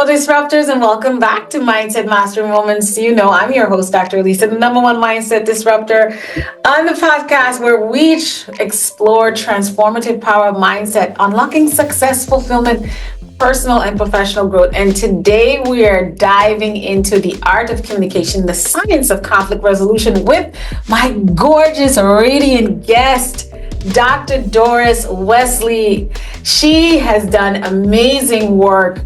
Hello, disruptors, and welcome back to Mindset Mastery Moments. You know, I'm your host, Dr. Alisa, the number one mindset disruptor on the podcast where we explore transformative power of mindset, unlocking success, fulfillment, personal and professional growth. And today we are diving into the art of communication, the science of conflict resolution with my gorgeous, radiant guest, Dr. Doris Wesley. She has done amazing work.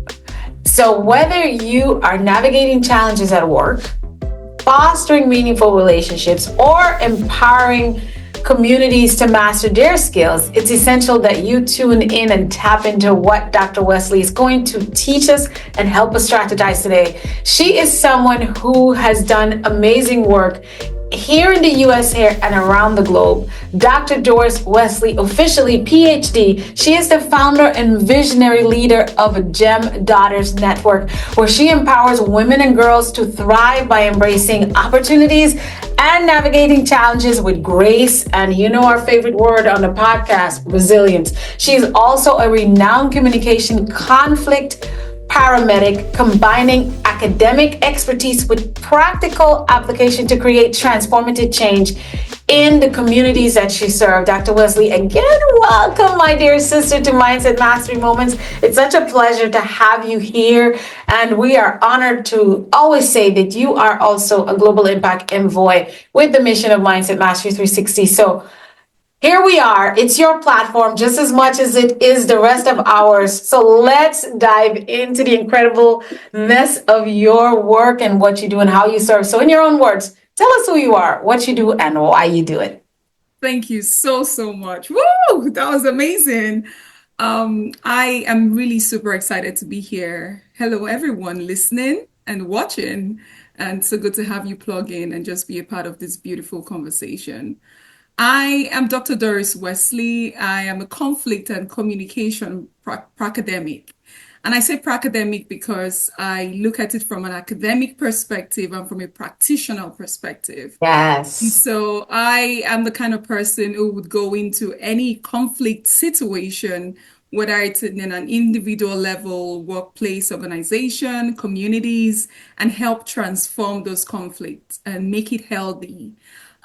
So whether you are navigating challenges at work, fostering meaningful relationships, or empowering communities to master their skills, it's essential that you tune in and tap into what Dr. Wesley is going to teach us and help us strategize today. She is someone who has done amazing work here in the US here and around the globe. Dr. Doris Wesley, officially PhD, she is the founder and visionary leader of GEM Daughters Network, where she empowers women and girls to thrive by embracing opportunities and navigating challenges with grace and, you know, our favorite word on the podcast, resilience. She is also a renowned communication conflict paramedic, combining academic expertise with practical application to create transformative change in the communities that she serves. Dr. Wesley, again, welcome, my dear sister, to Mindset Mastery Moments. It's such a pleasure to have you here, and we are honored to always say that you are also a global impact envoy with the mission of Mindset Mastery 360. So here we are. It's your platform just as much as it is the rest of ours. So let's dive into the incredibleness of your work and what you do and how you serve. So in your own words, tell us who you are, what you do, and why you do it. Thank you so much. Woo! That was amazing. I am really super excited to be here. Hello, everyone listening and watching. And so good to have you plug in and just be a part of this beautiful conversation. I am Dr. Doris Wesley. I am a conflict and communication pracademic. And I say pracademic because I look at it from an academic perspective and from a practitioner perspective. Yes. So I am the kind of person who would go into any conflict situation, whether it's in an individual level, workplace, organization, communities, and help transform those conflicts and make it healthy.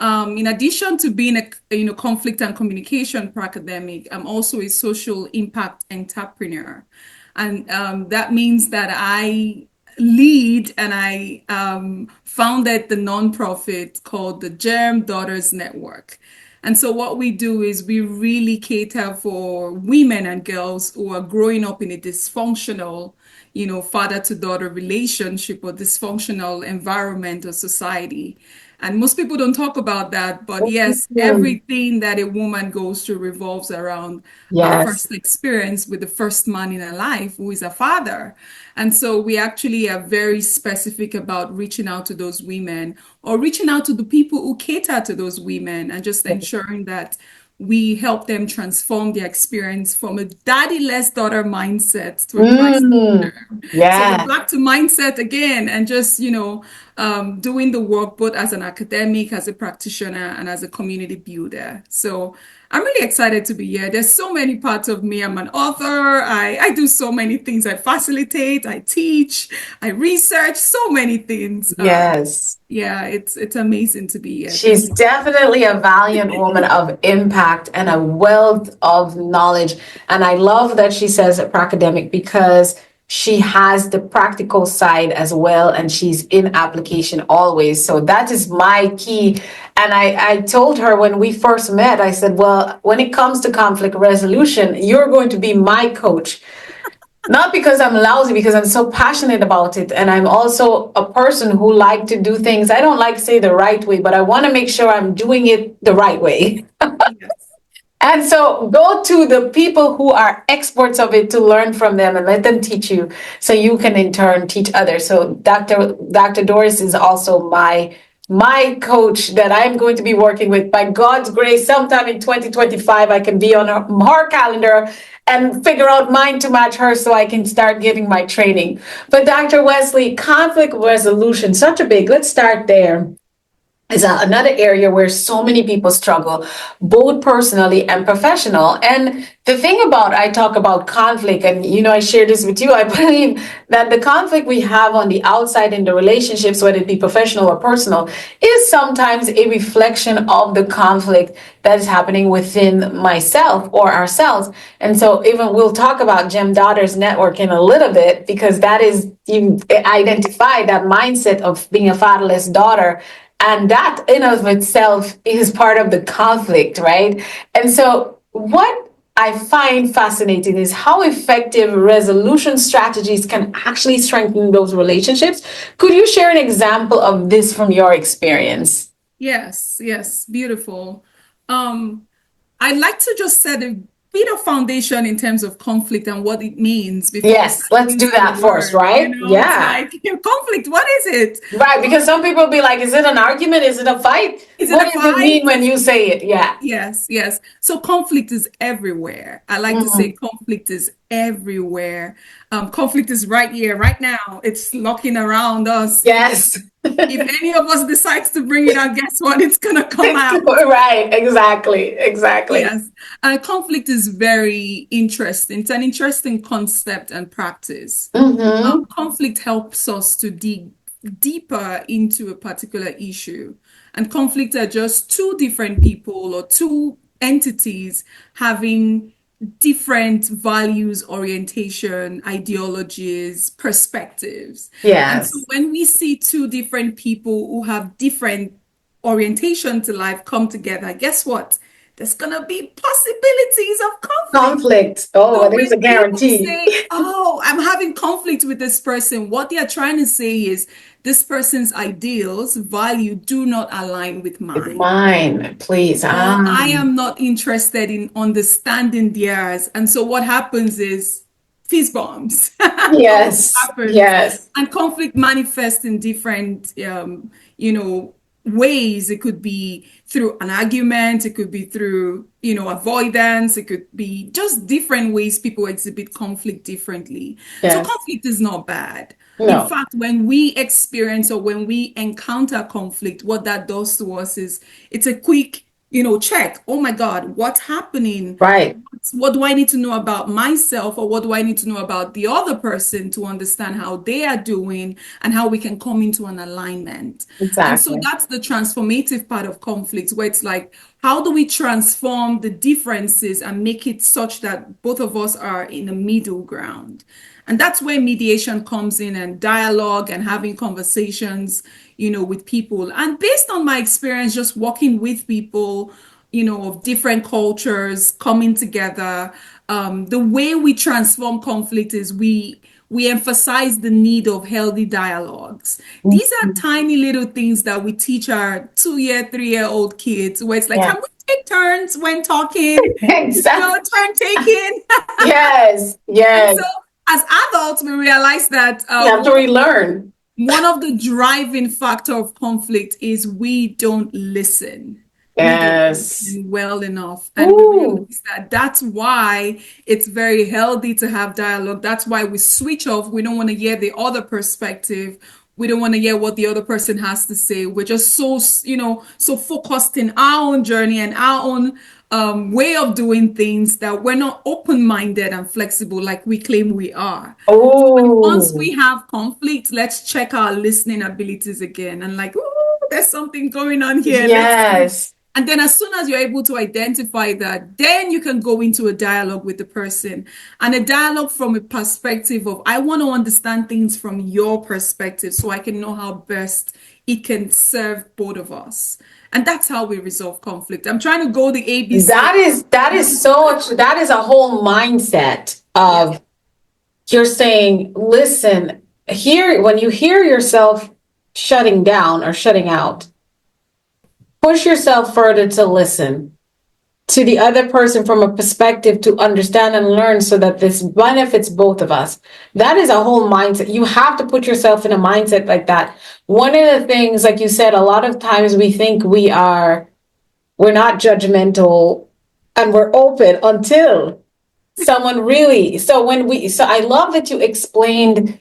In addition to being a conflict and communication academic, I'm also a social impact entrepreneur. And that means that I lead and I founded the nonprofit called the GEM Daughters Network. And so what we do is we really cater for women and girls who are growing up in a dysfunctional, father to daughter relationship or dysfunctional environment or society. And most people don't talk about that, but yes, everything that a woman goes through revolves around her first experience with the first man in her life, who is a father. And so we actually are very specific about reaching out to those women or reaching out to the people who cater to those women and just ensuring that we help them transform their experience from a daddyless daughter mindset to a Christ daughter. So the black to mindset again, and just, doing the work both as an academic, as a practitioner, and as a community builder. So I'm really excited to be here. There's so many parts of me. I'm an author. I do so many things. I facilitate, I teach, I research, so many things. It's amazing to be here. She's definitely a valiant woman of impact and a wealth of knowledge. And I love that she says academic because she has the practical side as well, and she's in application always. So that is my key. And I told her when we first met, I said, well, when it comes to conflict resolution, you're going to be my coach. Not because I'm lousy, because I'm so passionate about it. And I'm also a person who like to do things. I don't like to say the right way, but I want to make sure I'm doing it the right way. Yes. And so go to the people who are experts of it to learn from them and let them teach you so you can in turn teach others. So Dr. Doris is also my coach that I'm going to be working with. By God's grace, sometime in 2025, I can be on her calendar and figure out mine to match her so I can start getting my training. But Dr. Wesley, conflict resolution, let's start there. is another area where so many people struggle, both personally and professional. And the thing about, I talk about conflict, and I share this with you. I believe that the conflict we have on the outside in the relationships, whether it be professional or personal, is sometimes a reflection of the conflict that is happening within myself or ourselves. And so even we'll talk about Gem Daughters Network in a little bit, because that is, you identify that mindset of being a fatherless daughter, and that in of itself is part of the conflict, right? And so what I find fascinating is how effective resolution strategies can actually strengthen those relationships. Could you share an example of this from your experience? Yes, beautiful. I'd like to just set a bit of foundation in terms of conflict and what it means before we Yes, let's dive do into the that first, word. right? It's Yeah. like conflict, what is it? Right, because some people be like, is it an argument? Is it a fight? Is it a What does it fight? mean when you say it? Yeah. Yes. So conflict is everywhere. I like to say Mhm. conflict is everywhere. Conflict is right here, right now. It's looking around us. Yes. If any of us decides to bring it out, guess what? It's gonna come out. Right, exactly. Yes, conflict is very interesting. It's an interesting concept and practice. Mm-hmm. Conflict helps us to dig deeper into a particular issue. And conflict are just two different people or two entities having different values, orientation, ideologies, perspectives. And so Yes. when we see two different people who have different orientation to life come together, guess what? There's gonna be possibilities of conflict. Conflict. Oh, So there's when a people guarantee. say, "Oh, I'm having conflict with this person," what they are trying to say is this person's ideals, value do not align with mine. Mine, please. Or I am not interested in understanding theirs. And so what happens is fist bumps. Always Yes, happens. yes, And conflict manifests in different ways. It could be through an argument, it could be through, avoidance, it could be just different ways people exhibit conflict differently. So yes. conflict is not bad. In No. fact, when we experience or when we encounter conflict, what that does to us is it's a quick, check. Oh my God, what's happening? Right. What do I need to know about myself, or what do I need to know about the other person to understand how they are doing and how we can come into an alignment? And so Exactly. that's the transformative part of conflict, where it's like, how do we transform the differences and make it such that both of us are in a middle ground? And that's where mediation comes in, and dialogue and having conversations, with people. And based on my experience, just working with people, of different cultures coming together, the way we transform conflict is we emphasize the need of healthy dialogues. These are tiny little things that we teach our 2-year, 3-year-old kids, where it's like, Yeah. can we take turns when talking? Exactly. Turn taking. Yes, And so yes. as adults, we realize that You have to relearn. one of the driving factor of conflict is we don't listen. We don't Yes. listen well enough. And we Ooh. realize that that's why it's very healthy to have dialogue. That's why we switch off. We don't want to hear the other perspective. We don't want to hear what the other person has to say. We're just so focused in our own journey and our own way of doing things that we're not open-minded and flexible like we claim we are. Once Oh, we have conflict, let's check our listening abilities again and like, oh, there's something going on here. Let's see. yes. And then as soon as you're able to identify that, then you can go into a dialogue with the person, and a dialogue from a perspective of, I want to understand things from your perspective so I can know how best it can serve both of us. And that's how we resolve conflict. I'm trying to go the ABC. That is a whole mindset Yes. of, you're saying, listen, here, when you hear yourself shutting down or shutting out, push yourself further to listen to the other person from a perspective to understand and learn so that this benefits both of us. That is a whole mindset. You have to put yourself in a mindset like that. One of the things, like you said, a lot of times we think we're not judgmental and we're open until someone really, so I love that you explained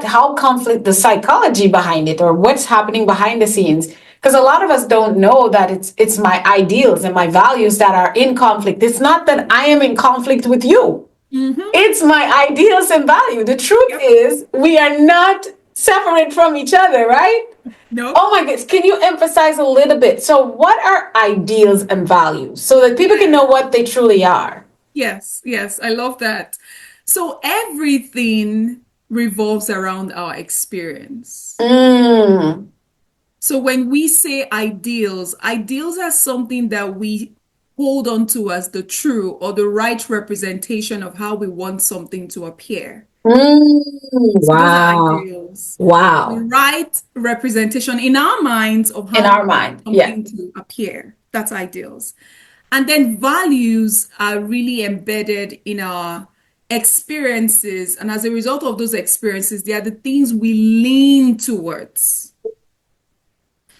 how conflict, the psychology behind it, or what's happening behind the scenes. Because a lot of us don't know that it's my ideals and my values that are in conflict. It's not that I am in conflict with you. Mm-hmm. It's my ideals and value. The truth Yep. is we are not separate from each other, right? Nope. Oh my goodness. Can you emphasize a little bit? So what are ideals and values so that people can know what they truly are? Yes, yes, I love that. So everything revolves around our experience. Mm, So when we say ideals, ideals are something that we hold on to as the true or the right representation of how we want something to appear. So those are wow. ideals. The Wow. right representation in our minds of In how we our want mind. Yeah. something to appear. That's ideals. And then values are really embedded in our experiences. And as a result of those experiences, they are the things we lean towards.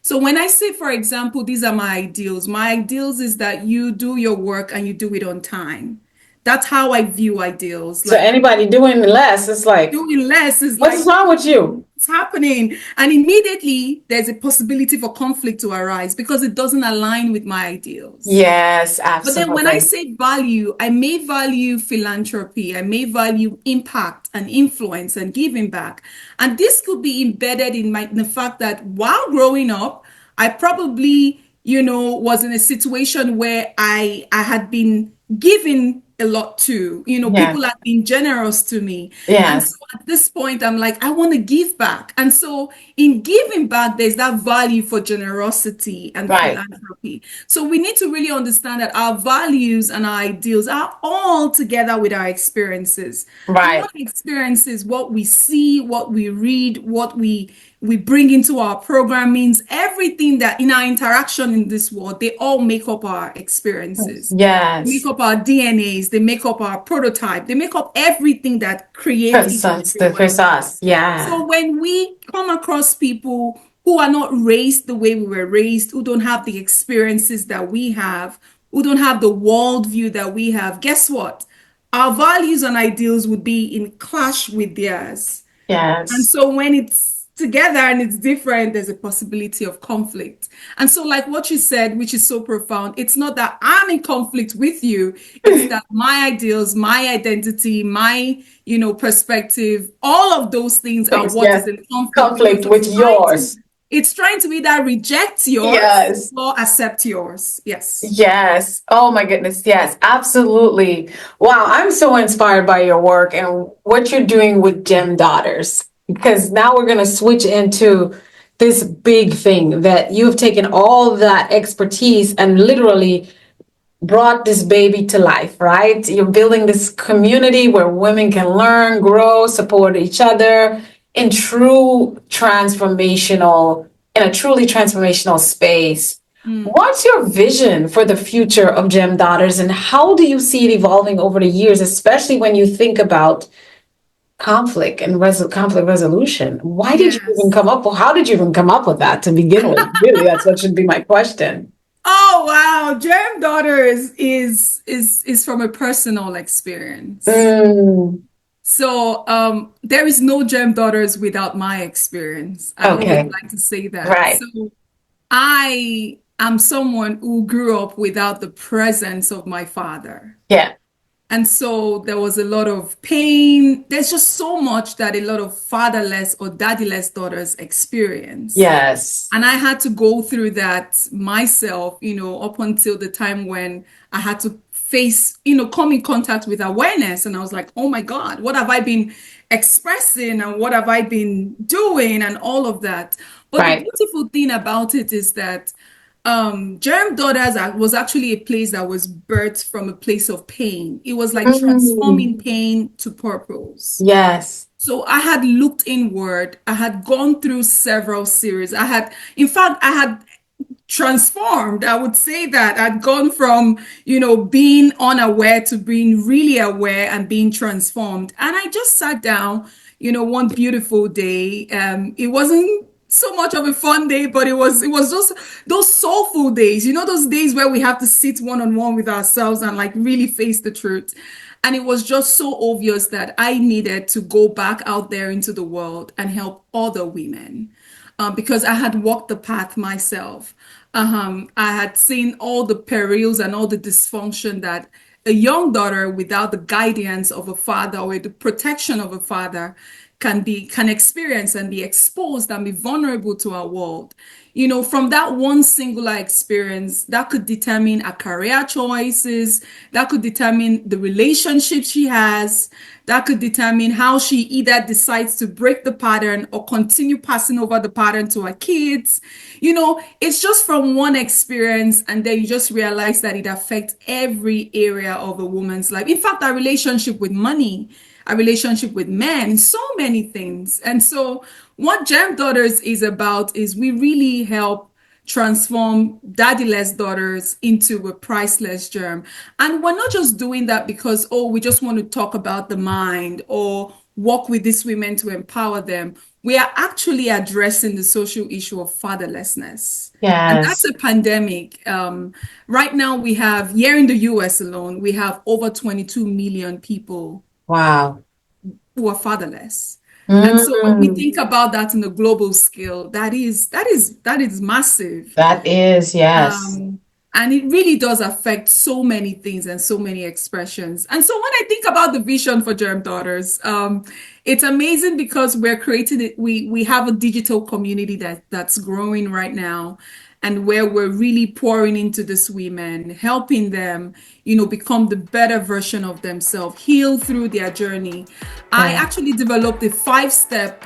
So when I say, for example, these are my ideals is that you do your work and you do it on time. That's how I view ideals. So Like anybody doing less, it's like, doing less is what like, is wrong with you? it's happening. And immediately there's a possibility for conflict to arise because it doesn't align with my ideals. Yes, But then when I absolutely. say value, I may value philanthropy, I may value impact and influence and giving back. And this could be embedded in the fact that while growing up, I probably, was in a situation where I had been giving a lot to, Yeah. people had been generous to me. And so Yes. at this point, I'm like, I want to give back. And so in giving back, there's that value for generosity and Right. philanthropy. So we need to really understand that our values and our ideals are all together with our experiences. And Right. what experiences, what we see, what we read, what we bring into our programmings, everything that in our interaction in this world, they all make up our experiences. They make Yes. up our DNAs, they make up our prototype, they make up everything that creates each and every one Chris of us. us. Yeah. So when we come across people who are not raised the way we were raised, who don't have the experiences that we have, who don't have the worldview that we have, guess what? Our values and ideals would be in clash with theirs. And Yes. so when it's together and it's different, there's a possibility of conflict. And so, like what you said, which is so profound, it's not that I'm in conflict with you, it's that my ideals, my identity, my, perspective, all of those things are Thanks. what is Yes. in conflict because Conflict with yours. it's trying to either reject yours Yes. or accept yours. Yes. Yes. Oh my goodness. Yes, absolutely. Wow. I'm so inspired by your work and what you're doing with Gem Daughters, because now we're going to switch into this big thing that you've taken all that expertise and literally brought this baby to life, right? You're building this community where women can learn, grow, support each other in in a truly transformational space. Mm. What's your vision for the future of Gem Daughters and how do you see it evolving over the years, especially when you think about conflict resolution? Why did you even Yes. come up with, how did you even come up with that to begin with? Really, that's what should be my question. Oh wow, Germ Daughters is from a personal experience. Mm, So there is no Germ Daughters without my experience. I always okay. like to say that. Right. So I am someone who grew up without the presence of my father. Yeah. And so there was a lot of pain. There's just so much that a lot of fatherless or daddyless daughters experience. Yes. And I had to go through that myself, up until the time when I had to face, come in contact with awareness. And I was like, oh my God, what have I been expressing and what have I been doing and all of that. But the Right. beautiful thing about it is that Germ Daughters was actually a place that was birthed from a place of pain. It was like transforming Mm, pain to purpose. yes. So I had looked inward. I had gone through several series. In fact, I had transformed. I would say that I'd gone from, being unaware to being really aware and being transformed. And I just sat down, one beautiful day. It wasn't so much of a fun day, but it was just those soulful days, those days where we have to sit one on one with ourselves and like really face the truth. And it was just so obvious that I needed to go back out there into the world and help other women. because I had walked the path myself. I had seen all the perils and all the dysfunction that a young daughter without the guidance of a father or the protection of a father can experience and be exposed and be vulnerable to our world. From that one singular experience, that could determine her career choices, that could determine the relationship she has, that could determine how she either decides to break the pattern or continue passing over the pattern to her kids. It's just from one experience, and then you just realize that it affects every area of a woman's life. In fact, our relationship with money, our relationship with men, so many things. And so what Gem Daughters is about is we really help transform daddyless daughters into a priceless germ. And we're not just doing that because, oh, we just want to talk about the mind or work with these women to empower them. We are actually addressing the social issue of fatherlessness. And that's Yes. a pandemic. Right now, here in the US alone, we have over 22 million people Wow. who are fatherless. And so when we Mm, think about that in a global scale, that is massive. that is, yes. Um, and it really does affect so many things and so many expressions. And so when I think about the vision for Germ Daughters, it's amazing because we're creating it. We have a digital community that's growing right now, and where we're really pouring into these women, helping them, become the better version of themselves, heal through their journey. I Yeah. actually developed a 5-step,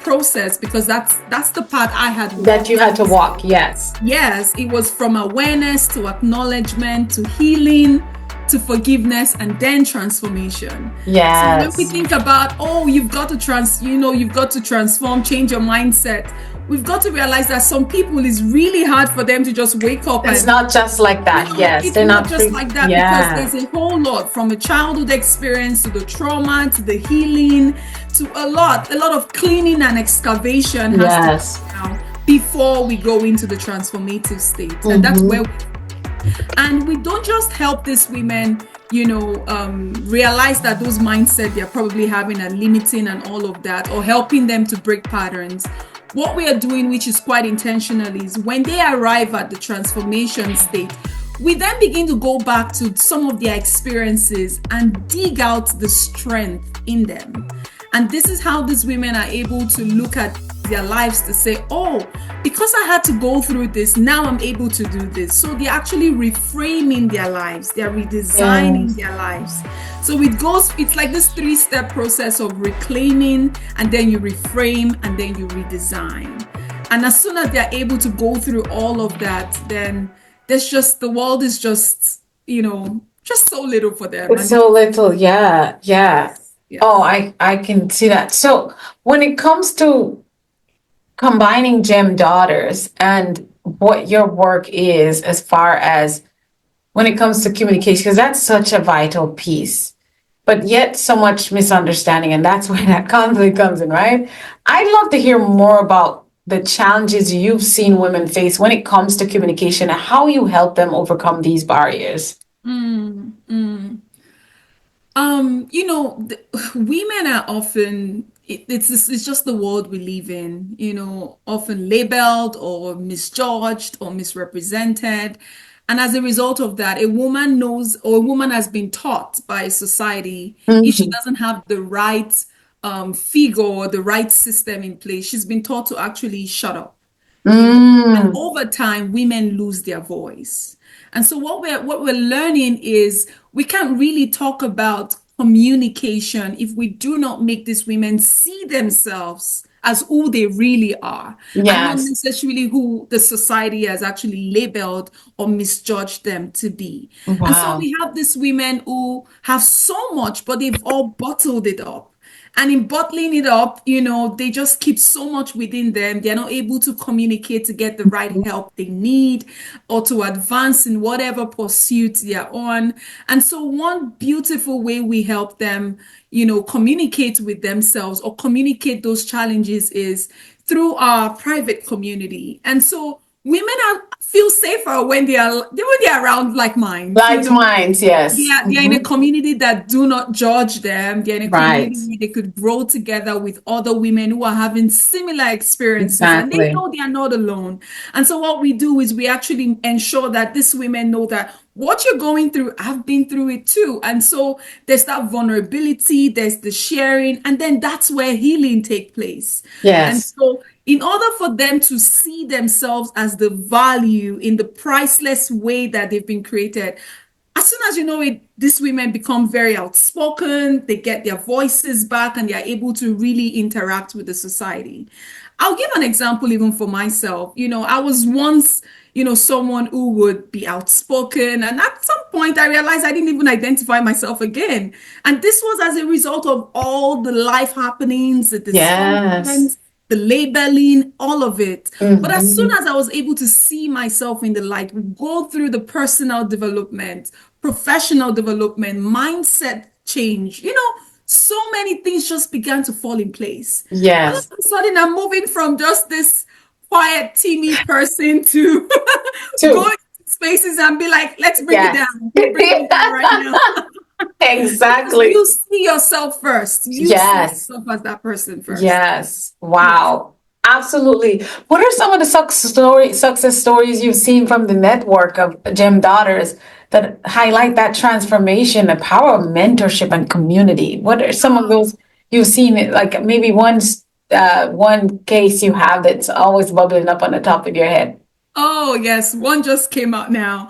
process because that's the path I had That you walked. had to walk. Yes. Yes, it was from awareness to acknowledgement to healing to forgiveness and then transformation. So when we Yes. think about, oh, you've got to transform, change your mindset, we've got to realize that some people it's really hard for them to just wake up It's and not just like that. Yes. it's They're not not just free. like that because Yeah. there's a whole lot from a childhood experience to the trauma to the healing to a lot of cleaning and excavation has to Yes. go down before we go into the transformative state. And that's Mm-hmm. where and we don't just help these women, realize that those mindset they're probably having are limiting and all of that, or helping them to break patterns. What we are doing, which is quite intentional, is when they arrive at the transformation state, we then begin to go back to some of their experiences and dig out the strength in them. And this is how these women are able to look at their lives to say, oh, because I had to go through this, now I'm able to do this. So they're actually reframing their lives, they're redesigning Yes. their lives. So it's like this 3-step process of reclaiming, and then you reframe, and then you redesign. And as soon as they're able to go through all of that, then the world is just so little for them. It's And so little. Yeah. Yeah. Oh, yes. I can see that. So when it comes to combining Gem Daughters and what your work is as far as when it comes to communication, because that's such a vital piece, but yet so much misunderstanding, and that's where that conflict comes in, right? I'd love to hear more about the challenges you've seen women face when it comes to communication and how you help them overcome these barriers. Mm, mm. Women are often it's just the world we live in, often labeled or misjudged or misrepresented. And as a result of that, a woman knows or a woman has been taught by society if she Mhm. doesn't have the right figure or the right system in place, she's been taught to actually shut up. And Mm, over time, women lose their voice. And so what we're learning is we can't really talk about communication if we do not make these women see themselves as who they really are and not yes. necessarily who the society has actually labeled or misjudged them to be. And so Wow. we have these women who have so much, but they've all bottled it up. And in bottling it up, they just keep so much within them. They're not able to communicate to get the right help they need or to advance in whatever pursuit they're on. And so, one beautiful way we help them, communicate with themselves or communicate those challenges is through our private community. And so, women feel safer when they're around like minds. Like minds, yes. They're in a community that do not judge them. They're in a Right. community where they could grow together with other women who are having similar experiences, and they Exactly. know they are not alone. And so what we do is we actually ensure that these women know that what you're going through, I've been through it too. And so there's that vulnerability, there's the sharing, and then that's where healing take place. And Yes. so in order for them to see themselves as the value in the priceless way that they've been created, as soon as you know it, these women become very outspoken, they get their voices back, and they're able to really interact with the society. I'll give an example even for myself. I was once, someone who would be outspoken, and at some point I realized I didn't even identify myself again. And this was as a result of all the life happenings, the Yes. dysfunctions, the labeling, all of it. But as soon Mm-hmm. as I was able to see myself in the light, go through the personal development, professional development, mindset change, so many things just began to fall in place. All of Yes. a sudden, I'm moving from just this quiet, teeny person to go Two. into spaces and be like, let's bring it Yes. down. Let's bring it down right now. Because Exactly. you see yourself first. You see Yes. yourself as that person first. Yes. Yes. Wow. Absolutely. What are some of the success stories you've seen from the network of Gem Daughters that highlight that transformation, the power of mentorship and community? What are some of those you've seen? Like maybe one case you have that's always bubbling up on the top of your head. Oh, yes, one just came out now.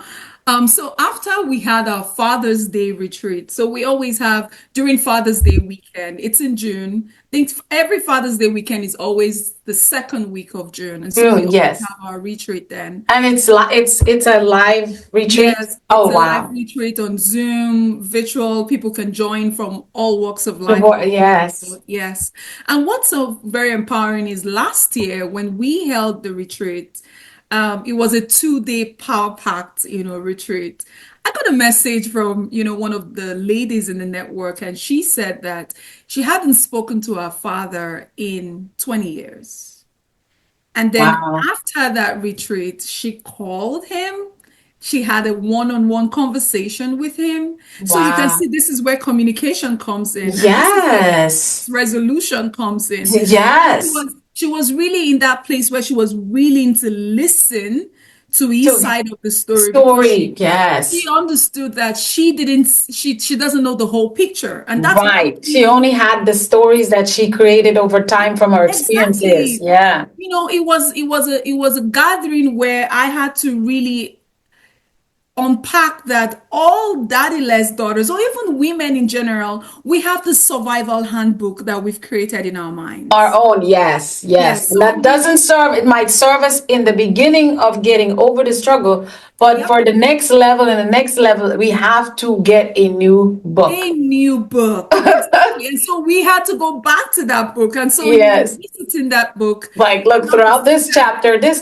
So after we had our Father's Day retreat, so we always have during Father's Day weekend, it's in June. I think every Father's Day weekend is always the second week of June. And so we always Yes. have our retreat then. And it's a live retreat. Yes, Oh it's a live wow. retreat on Zoom, virtual. People can join from all walks of life. Yes. Yes. And what's so very empowering is last year when we held the retreat, it was a 2-day power packed, retreat. I got a message from, one of the ladies in the network, and she said that she hadn't spoken to her father in 20 years. And then Wow. after that retreat, she called him. She had a one-on-one conversation with him. So you can Wow. see this is where communication comes in, and this is where Yes. resolution comes in. She Yes. was she was really in that place where she was willing to listen to his So side of the story because story. she Yes. understood that she doesn't know the whole picture. And that's Right. She only had the stories that she created over time from her experiences. exactly. Yeah. It was a gathering where I had to really unpack that all daddyless daughters, or even women in general, we have the survival handbook that we've created in our Our minds. own, yes, yes. Yes. And So that doesn't serve, it might serve us in the beginning of getting over the struggle, but yep. for the next level and the next level, we have to get a new book. A new book. Exactly. And so we had to go back to that book. And so we were Yes. visiting that book. Like, look, throughout this chapter, that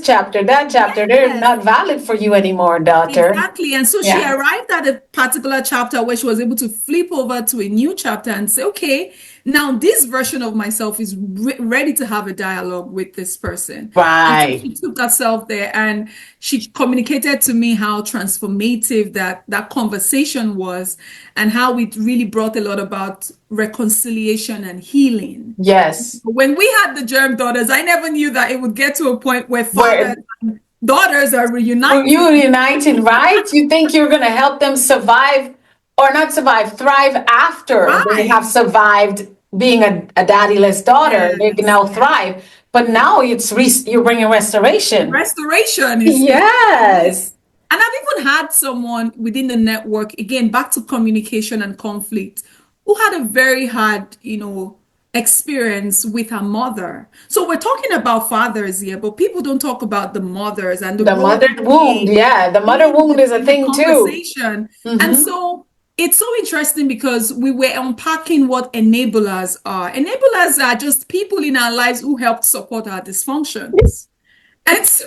chapter, they're Yes, not valid for you anymore, daughter. exactly. And so she Yeah. arrived at a particular chapter where she was able to flip over to a new chapter and say, okay, now this version of myself is ready to have a dialogue with this person. And so Right. she took herself there and she communicated to me how transformative that conversation was and how it really brought a lot about reconciliation and healing. Yes. When we had the germ daughters, I never knew that it would get to a point where fathers Where and daughters are you reuniting. united, right? You think you're going to help them survive or not survive, thrive after they have Right. survived being a daddyless daughter. They can Yes. now thrive. But now you're bringing restoration. Restoration is Yes. and I've even had someone within the network, again, back to communication and conflict, who had a very hard, experience with her mother. So we're talking about fathers here, but people don't talk about the mothers and the The role mother they wound. play Yeah. The mother in wound is a the thing too. conversation. And Hmm. so it's so interesting because we were unpacking what enablers are. Enablers are just people in our lives who helped support our dysfunctions. And so,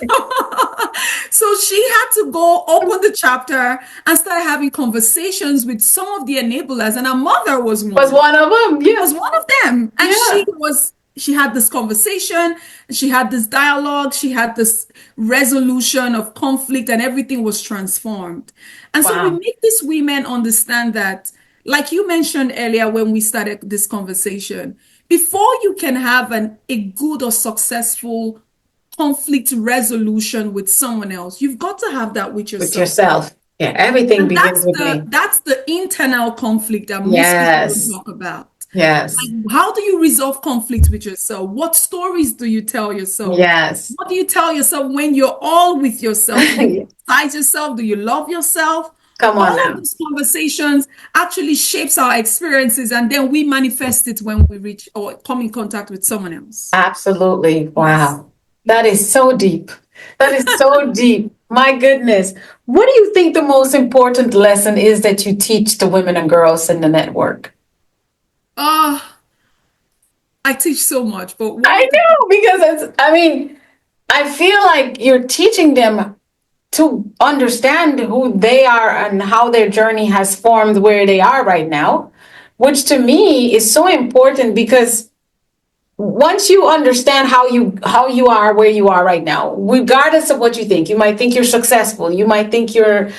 so she had to go open the chapter and start having conversations with some of the enablers, and her mother was Was one. one of them. Was Yeah. one of them, and Yeah. she was she had this conversation, she had this dialogue, she had this resolution of conflict, and everything was transformed. And so we Wow. make these women understand that, like you mentioned earlier when we started this conversation, before you can have a good or successful conflict resolution with someone else, you've got to have that with With yourself. yourself. Yeah, everything And begins with me. that's the internal conflict that most people don't Yes. talk about. Yes. Like, how do you resolve conflict with yourself? What stories do you tell yourself? Yes. What do you tell yourself when you're all with yourself? Do you criticize yourself? Do you love yourself? Come on All of now. these conversations actually shapes our experiences, and then we manifest it when we reach or come in contact with someone else. Absolutely. Yes. Wow. That is so deep. That is so deep. My goodness. What do you think the most important lesson is that you teach the women and girls in the network? Uh, I teach so much, but one I of the know because I feel like you're teaching them to understand who they are and how their journey has formed where they are right now, which to me is so important because once you understand how you are where you are right now, regardless of what you might think you're successful, you might think you're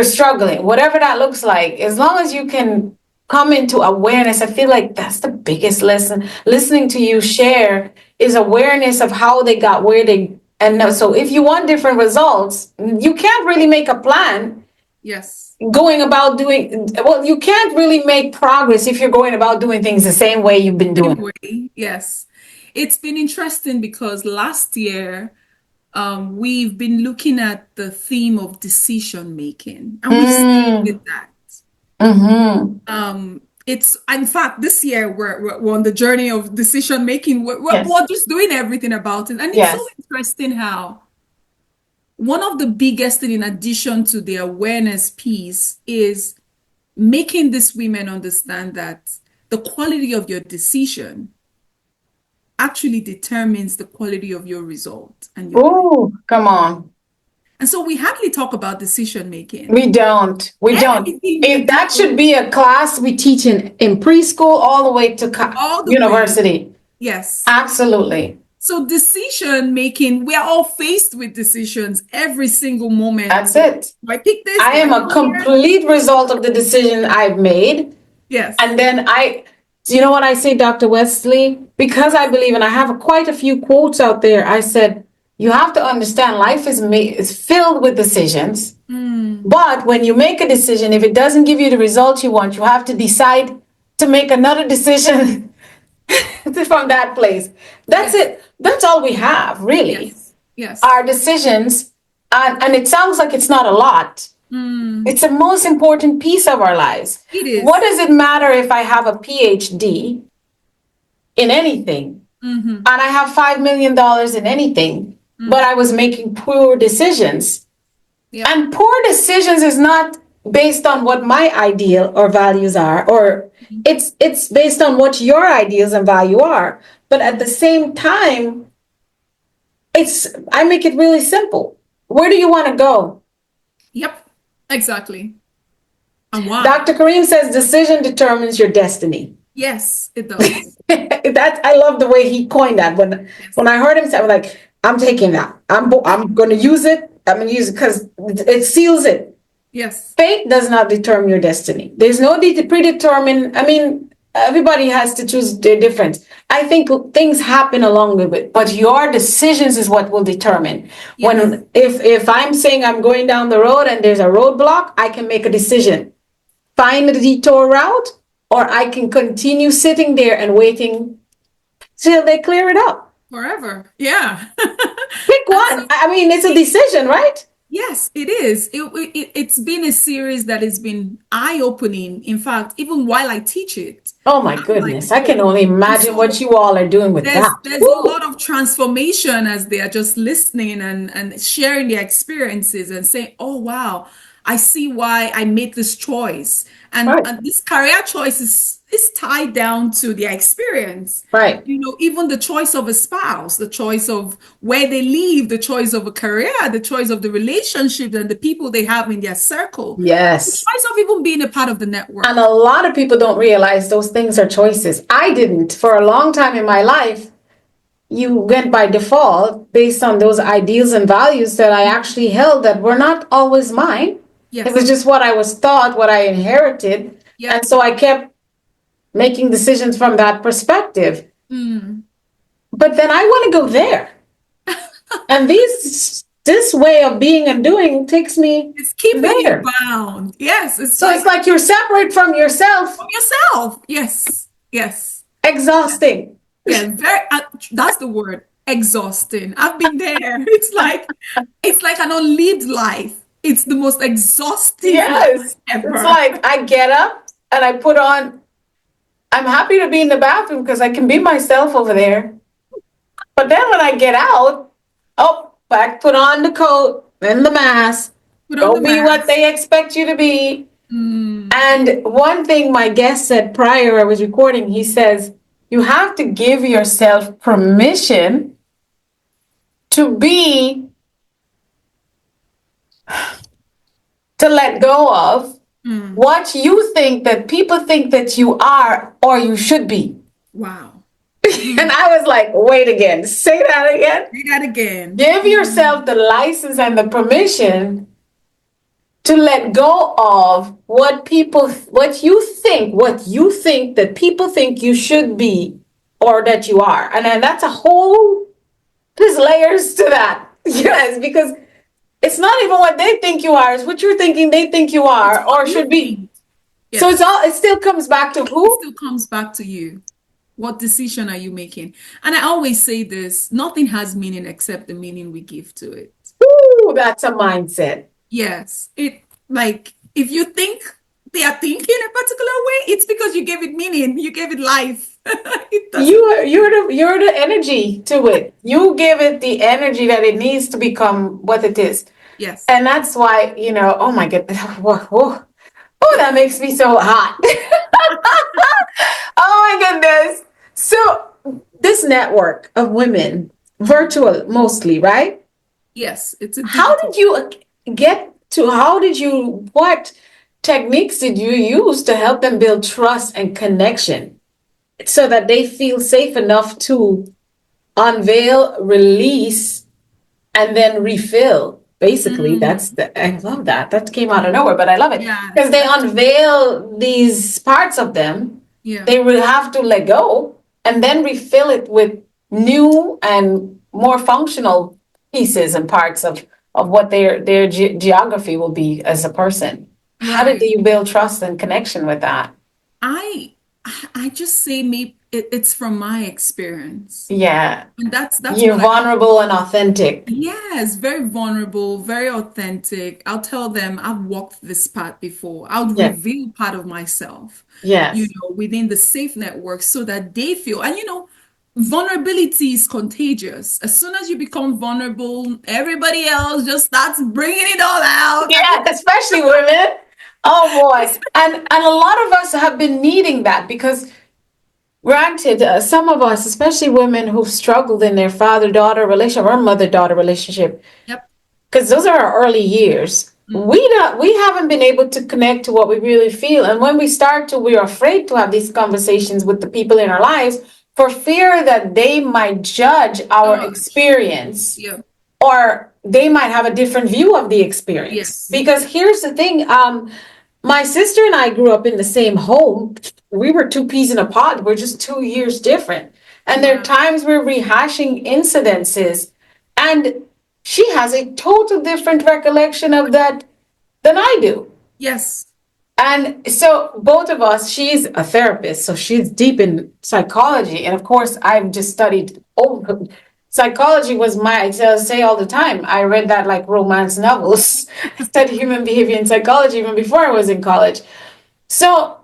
struggling, whatever that looks like, as long as you can come into awareness. I feel like that's the biggest lesson. Listening to you share is awareness of how they got where they, and so if you want different results, you can't really make a plan yes. going about doing, well, you can't really make progress if you're going about doing things the same way you've been doing. Anyway, yes. It's been interesting because last year we've been looking at the theme of decision making, and we've stayed with Mm, that. mm-hmm. It's in fact this year we're on the journey of decision making. Yes. We're just doing everything about it, and it's so Yes. interesting how one of the biggest thing in addition to the awareness piece is making these women understand that the quality of your decision actually determines the quality of your result and your life. Oh, come on. And so we hardly talk about decision making. We don't. We don't. Everything we If that should do, be a class we teach in preschool all the way to all the way, university. yes. Absolutely. So decision making, we are all faced with decisions every single moment. That's it. Do I pick this? I Do I am a go here? complete result of the decision I've made. Yes. And then you know what I say, Dr. Wesley? Because I believe, and I have quite a few quotes out there, I said, you have to understand life is filled with decisions. But when you make a decision, if it doesn't give you the result you want, you have to decide to make another decision from that place. That's Yes. it. That's all we have, really. Yes. Yes. Our decisions. And it sounds like it's not a lot. It's the most important piece of our lives. It is. What does it matter if I have a PhD in anything and I have $5 million in anything, but I was making poor decisions? Yeah. And poor decisions is not based on what my ideal or values are, or it's based on what your ideals and value are. But at the same time, I make it really simple. Where do you want to go? Yep. Exactly. And why? Dr. Kareem says decision determines your destiny. Yes, it does. I love the way he coined that. When I heard him say, I was like, I'm taking that. I'm going to use it. I'm going to use it because it seals it. Yes. Fate does not determine your destiny. There's no predetermined. I mean, everybody has to choose their difference. I think things happen along with it, but your decisions is what will determine. Yes. If I'm saying I'm going down the road and there's a roadblock, I can make a decision. Find the detour route, or I can continue sitting there and waiting till they clear it up. Forever. Yeah. Pick one. I mean, it's a decision, right? Yes, it is. It's been a series that has been eye-opening. In fact, even while I teach it, Oh my I'm like, goodness. I can oh. only imagine So what you all are doing with that. there's a Woo! lot of transformation as they are just listening and sharing their experiences and saying, oh wow, I see why I made this choice. Right. And this career choice is tied down to their experience. Right. You know, even the choice of a spouse, the choice of where they live, the choice of a career, the choice of the relationship and the people they have in their circle, the Yes. choice of even being a part of the And network. a lot of people don't realize those things are choices. I didn't. For a long time in my life, you went by default based on those ideals and values that I actually held that were not always mine. It was Yes. just what I was taught, what I inherited. And Yep. so I kept making decisions from that perspective. Mm. But then I want to go there. And this way of being and doing takes me It's keeping you there. bound. Yes. It's So it's like you're separate from yourself, from yourself. Yes. Yes. exhausting. Yeah, that's the word, exhausting. I've been there. It's like an unlived life. It's the most exhaustive life Yes. It's ever. like I get up and I put on, I'm happy to be in the bathroom because I can be myself over there. But then when I get out, oh, back, put on the coat and the mask. Put on Go the be what mask. they expect you to be. Mm, And one thing my guest said prior I was recording, he says, you have to give yourself permission to be, to let go of mm. what you think that people think that you are or you should be. Wow. And I was like, wait again, say that again. Say that again. Give yourself the license and the permission to let go of what you think that people think you should be or that you are. And then that's a whole, there's layers to that. Yes, because it's not even what they think you are, it's what you're thinking they think you It's are what or you should be. think. So Yes. it still comes back to It who? still comes back to you. What decision are you making? And I always say this, nothing has meaning except the meaning we give to it. Ooh, that's a mindset. Yes. It like if you think they are thinking a particular way, it's because you gave it meaning, you gave it life. It doesn't. You're the energy to it. You give it the energy that it needs to become what it is. Yes. And that's why, oh my goodness. Whoa, whoa. Oh, that makes me so hot. Oh my goodness. So this network of women, virtual mostly, right? Yes, it's a How digital. did you what techniques did you use to help them build trust and connection so that they feel safe enough to unveil, release, and then refill? Basically, Mm, I love that. That came out of nowhere, but I love it because yes, they that's unveil these parts of them. yeah. They will have to let go and then refill it with new and more functional pieces and parts of what their geography will be as a person. How did Right. you build trust and connection with that? I I just say maybe it's from my experience. Yeah, And that's you're what I vulnerable and authentic. yes, very vulnerable, very authentic. I'll tell them I've walked this path before. I'll Yeah. reveal part of myself, Yes. within the safe network so that they feel, and vulnerability is contagious. As soon as you become vulnerable, everybody else just starts bringing it all out. And Yeah, especially women. Oh boy. And a lot of us have been needing that because granted, some of us, especially women who've struggled in their father-daughter relationship or mother-daughter relationship, yep. because those are our early years. Mm, We haven't been able to connect to what we really feel, and when we start to, we're afraid to have these conversations with the people in our lives for fear that they might judge our gosh. experience Yeah. or they might have a different view of the experience. Yes. Because here's the thing, my sister and I grew up in the same home. We were two peas in a pod. We're just 2 years different. And there are Wow. times we're rehashing incidences, and she has a total different recollection of that than I do. Yes. And so both of us, she's a therapist, so she's deep in psychology. And of course, I've just studied, psychology was I say all the time. I read that like romance novels. I studied human behavior and psychology even before I was in college. So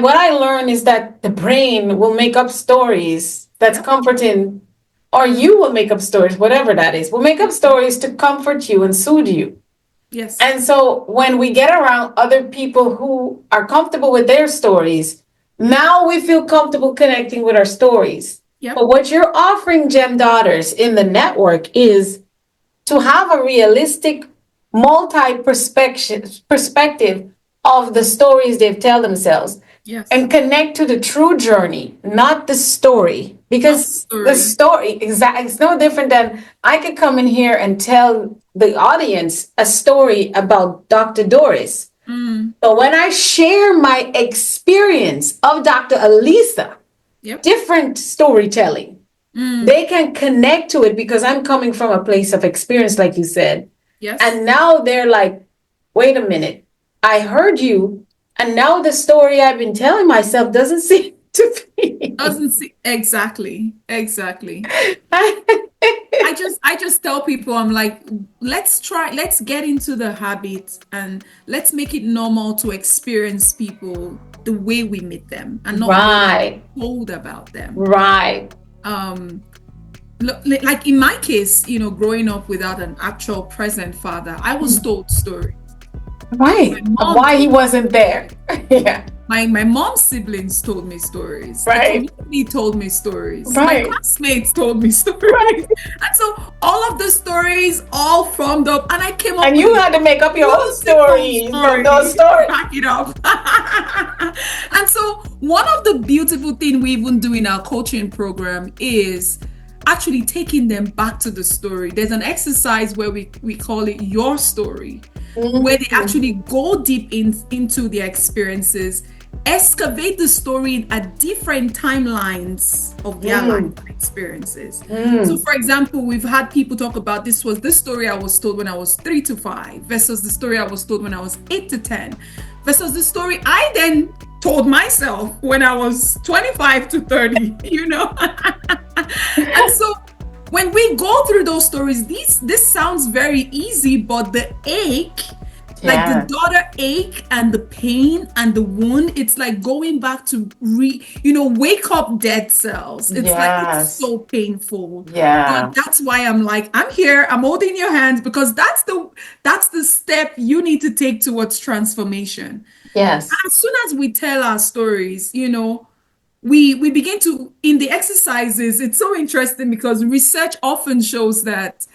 what I learned is that the brain will make up stories that's Yep. comforting, or you will make up stories, whatever that is, will make up stories to comfort you and soothe you. Yes. And so when we get around other people who are comfortable with their stories, now we feel comfortable connecting with our stories. Yep. But what you're offering Gem Daughters in the network is to have a realistic, perspective of the stories they've tell themselves Yes. and connect to the true journey, not the story. Not the Because the story. story, exactly, it's no different than I could come in here and tell the audience a story about Dr. Doris. Mm. But when I share my experience of Dr. Alisa, Yep. different storytelling, Mm. they can connect to it because I'm coming from a place of experience, like you said. Yes. And now they're like, wait a minute, I heard you. And now the story I've been telling myself doesn't seem to be. Doesn't see exactly. Exactly. I just tell people, I'm like, let's get into the habit and let's make it normal to experience people the way we meet them and not what Right, we're told about them. right, Um, like in my case, growing up without an actual present father, I was told stories. My right. Of mom why he told wasn't there. Yeah, my mom's siblings told me stories. The right, community told me stories. My right, classmates told me stories. right. And so all of the stories all formed up, and I came up And with you had to make up your own beautiful stories from those stories to stories. back it up. And so one of the beautiful things we even do in our coaching program is actually taking them back to the story. There's an exercise where we call it your story, where they actually go deep into their experiences, excavate the story at different timelines of their life experiences. So, for example, we've had people talk about this story I was told when I was 3 to 5 versus the story I was told when I was 8 to 10 versus the story I then told myself when I was 25 to 30, And so when we go through those stories, this sounds very easy, but the ache, like the daughter ache and the pain and the wound, it's like going back to wake up dead cells. It's like it's so painful. Yeah. But that's why I'm like, I'm here, I'm holding your hands because that's the step you need to take towards transformation. Yes. As soon as we tell our stories, we begin to, in the exercises, it's so interesting because research often shows that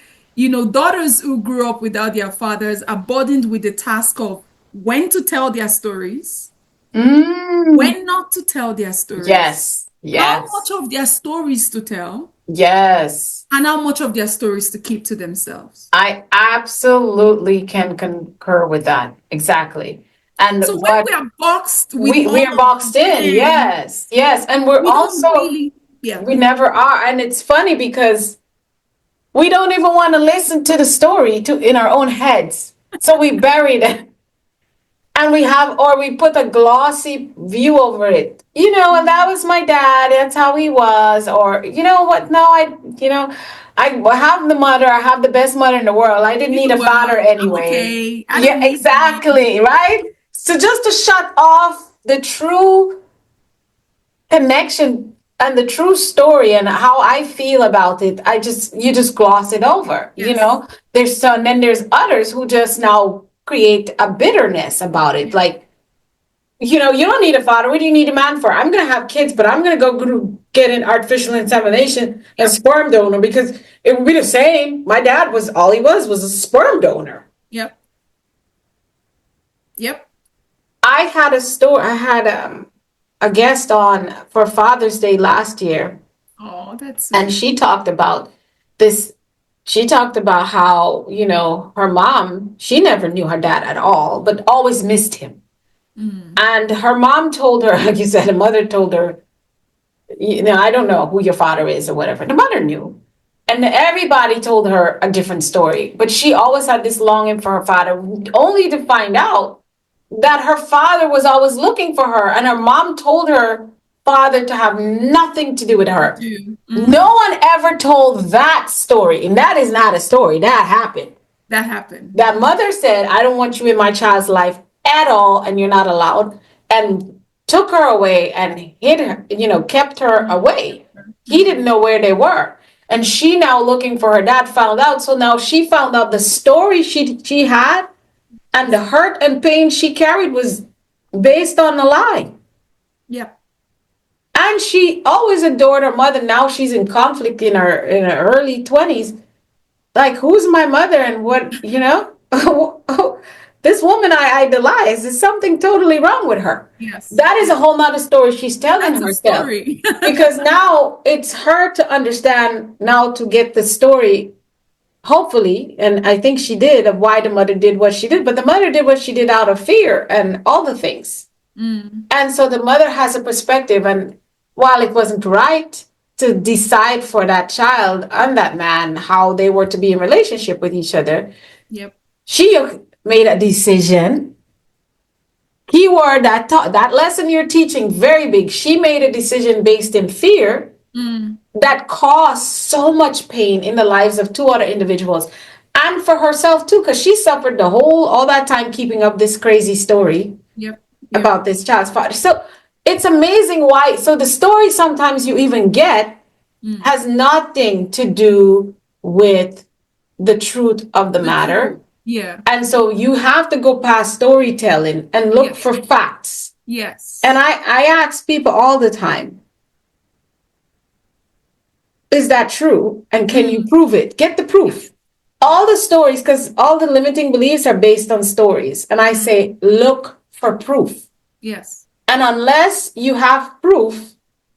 daughters who grew up without their fathers are burdened with the task of when to tell their stories, when not to tell their stories, Yes. how Yes. much of their stories to tell, Yes. and how much of their stories to keep to themselves. I absolutely can concur with that. Exactly. And So when what we are boxed with we are boxed in. Yes. Yes. And we're we don't also, really, we never are. And it's funny because we don't even want to listen to the story in our own heads. So we bury it. And we put a glossy view over it. And that was my dad. That's how he was. Or, you know what? No, I have the mother. I have the best mother in the world. I didn't need a father anyway. Okay. Yeah, exactly. Right? So just to shut off the true connection and the true story and how I feel about it, you just gloss it over. Yes. And then there's others who just now create a bitterness about it. Like, you don't need a father. What do you need a man for? I'm going to have kids, but I'm going to go get an artificial insemination and sperm donor because it would be the same. My dad all he was a sperm donor. Yep. I had a guest on for Father's Day last year. Oh, that's and she talked about this. She talked about how, her mom, she never knew her dad at all, but always missed him. And her mom told her, like you said, the mother told her, I don't know who your father is or whatever. The mother knew. And everybody told her a different story. But she always had this longing for her father, only to find out that her father was always looking for her. And her mom told her father to have nothing to do with her. No one ever told that story. And that is not a story. That happened. That mother said, I don't want you in my child's life at all, and you're not allowed. And took her away and hid her, kept her away. He didn't know where they were. And she now looking for her dad found out. So now she found out the story she had And the hurt and pain she carried was based on a lie. Yep. And she always adored her mother. Now she's in conflict in her early 20s. Like, who's my mother and what, this woman I idolize, is something totally wrong with her. Yes. That is a whole nother story she's telling That's a herself. story. Because now it's her to understand, now to get the story, hopefully, and I think she did, of why the mother did what she did. But the mother did what she did out of fear and all the things. And so the mother has a perspective, and while it wasn't right to decide for that child and that man how they were to be in relationship with each other, Yep. she made a decision. Keyword, that lesson you're teaching, very big. She made a decision based in fear that caused so much pain in the lives of two other individuals, and for herself too, because she suffered all that time keeping up this crazy story. Yep. About this child's father. So it's amazing why. So the story sometimes you even get has nothing to do with the truth of the matter. Yeah. And so you have to go past storytelling and look for facts. Yes. And I ask people all the time, is that true? And can you prove it? Get the proof. All the stories, because all the limiting beliefs are based on stories. And I say, look for proof. Yes. And unless you have proof,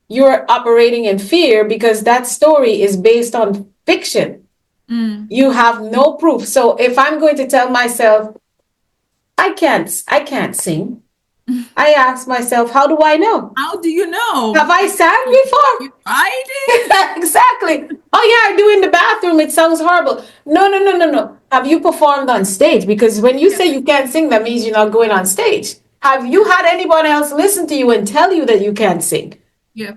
you're operating in fear, because that story is based on fiction. You have no proof. So if I'm going to tell myself, I can't sing, I ask myself, how do I know? How do you know? Have I sang before? I did. Exactly. Oh yeah, I do in the bathroom. It sounds horrible. No. Have you performed on stage? Because when you say you can't sing, that means you're not going on stage. Have you had anyone else listen to you and tell you that you can't sing? Yeah.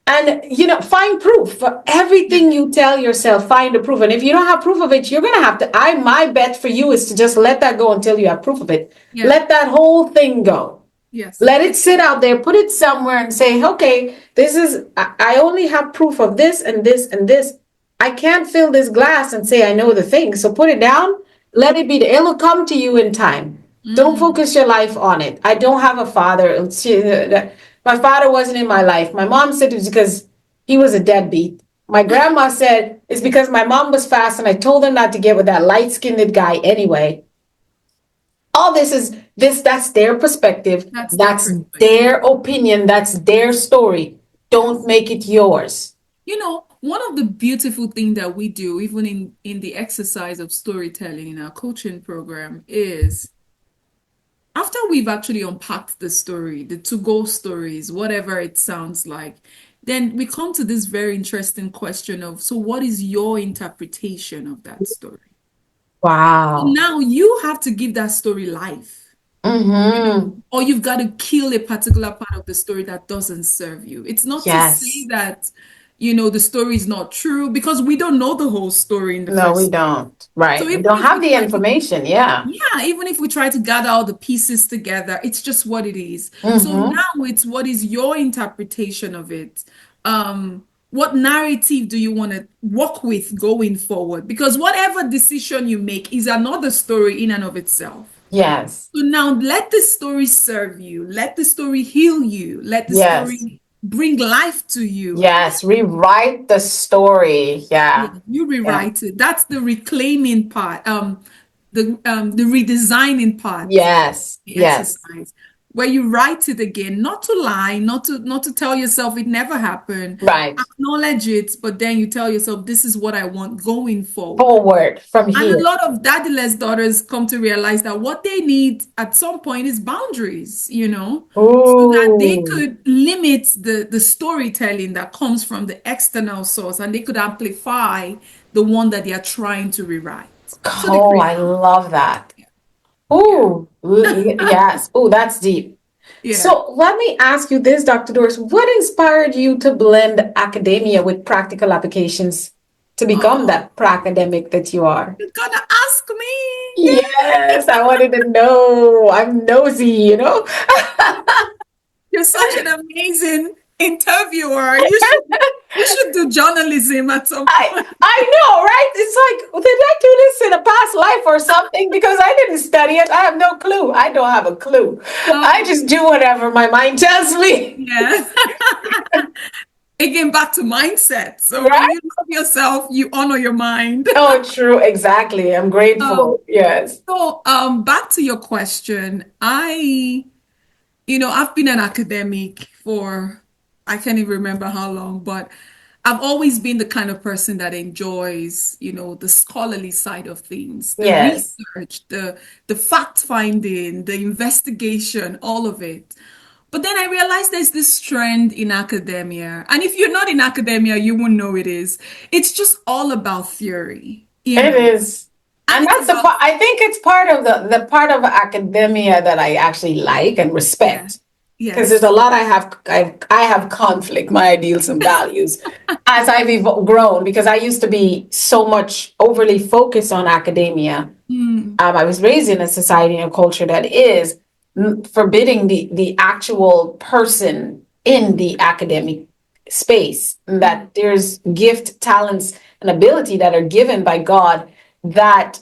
And, find proof for everything you tell yourself. Find the proof. And if you don't have proof of it, you're going to have to, my bet for you is to just let that go until you have proof of it. Yeah. Let that whole thing go. Yes. Let it sit out there, put it somewhere and say, okay, I only have proof of this and this and this. I can't fill this glass and say I know the thing. So put it down, let it be there. It'll come to you in time. Don't focus your life on it. I don't have a father. My father wasn't in my life. My mom said it was because he was a deadbeat. My grandma said it's because my mom was fast and I told her not to get with that light-skinned guy anyway. All that's their perspective. That's their opinion. That's their story. Don't make it yours. One of the beautiful things that we do, even in the exercise of storytelling in our coaching program, is after we've actually unpacked the story, the to-go stories, whatever it sounds like, then we come to this very interesting question of, so what is your interpretation of that story? Wow. So now you have to give that story life. Or you've got to kill a particular part of the story that doesn't serve you. It's not to say that, the story is not true, because we don't know the whole story in the first. No, we don't. Right. So we don't have the information. Yeah, even if we try to gather all the pieces together, it's just what it is. So now it's, what is your interpretation of it? What narrative do you want to work with going forward? Because whatever decision you make is another story in and of itself. Yes. So now let the story serve you. Let the story heal you. Let the story bring life to you. Yes, rewrite the story. Yeah. You rewrite it. That's the reclaiming part. The redesigning part. Yes. Exercise. Where you write it again, not to lie, not to tell yourself it never happened. Right. Acknowledge it, but then you tell yourself, this is what I want going forward. Forward from here. And a lot of daddyless daughters come to realize that what they need at some point is boundaries, so that they could limit the storytelling that comes from the external source, and they could amplify the one that they are trying to rewrite. Oh, I love that. Oh, yes. Oh, that's deep. Yeah. So let me ask you this, Dr. Doris. What inspired you to blend academia with practical applications to become that pracademic that you are? You're gonna ask me. Yes, I wanted to know. I'm nosy, You're such an amazing interviewer. You should We should do journalism at some point. I know, right? It's like, did I do this in a past life or something? Because I didn't study it. I have no clue. I don't have a clue. I just do whatever my mind tells me. Yeah. Again, back to mindset. So when Right? you love yourself, you honor your mind. Oh, true. Exactly. I'm grateful. Yes. So back to your question. I've been an academic for, I can't even remember how long, but I've always been the kind of person that enjoys, the scholarly side of things, the Yes. research, the fact finding, the investigation, all of it. But then I realized there's this trend in academia. And if you're not in academia, you won't know it is. It's just all about theory, It is. And And it's that's the about, part, I think it's part of the part of academia that I actually like and yeah, respect. Because there's yes. a lot I have conflict, my ideals and values as I've grown, because I used to be so much overly focused on academia. Mm, I was raised in a society and a culture that is forbidding the actual person in the academic space, mm, that there's gift, talents, and ability that are given by God that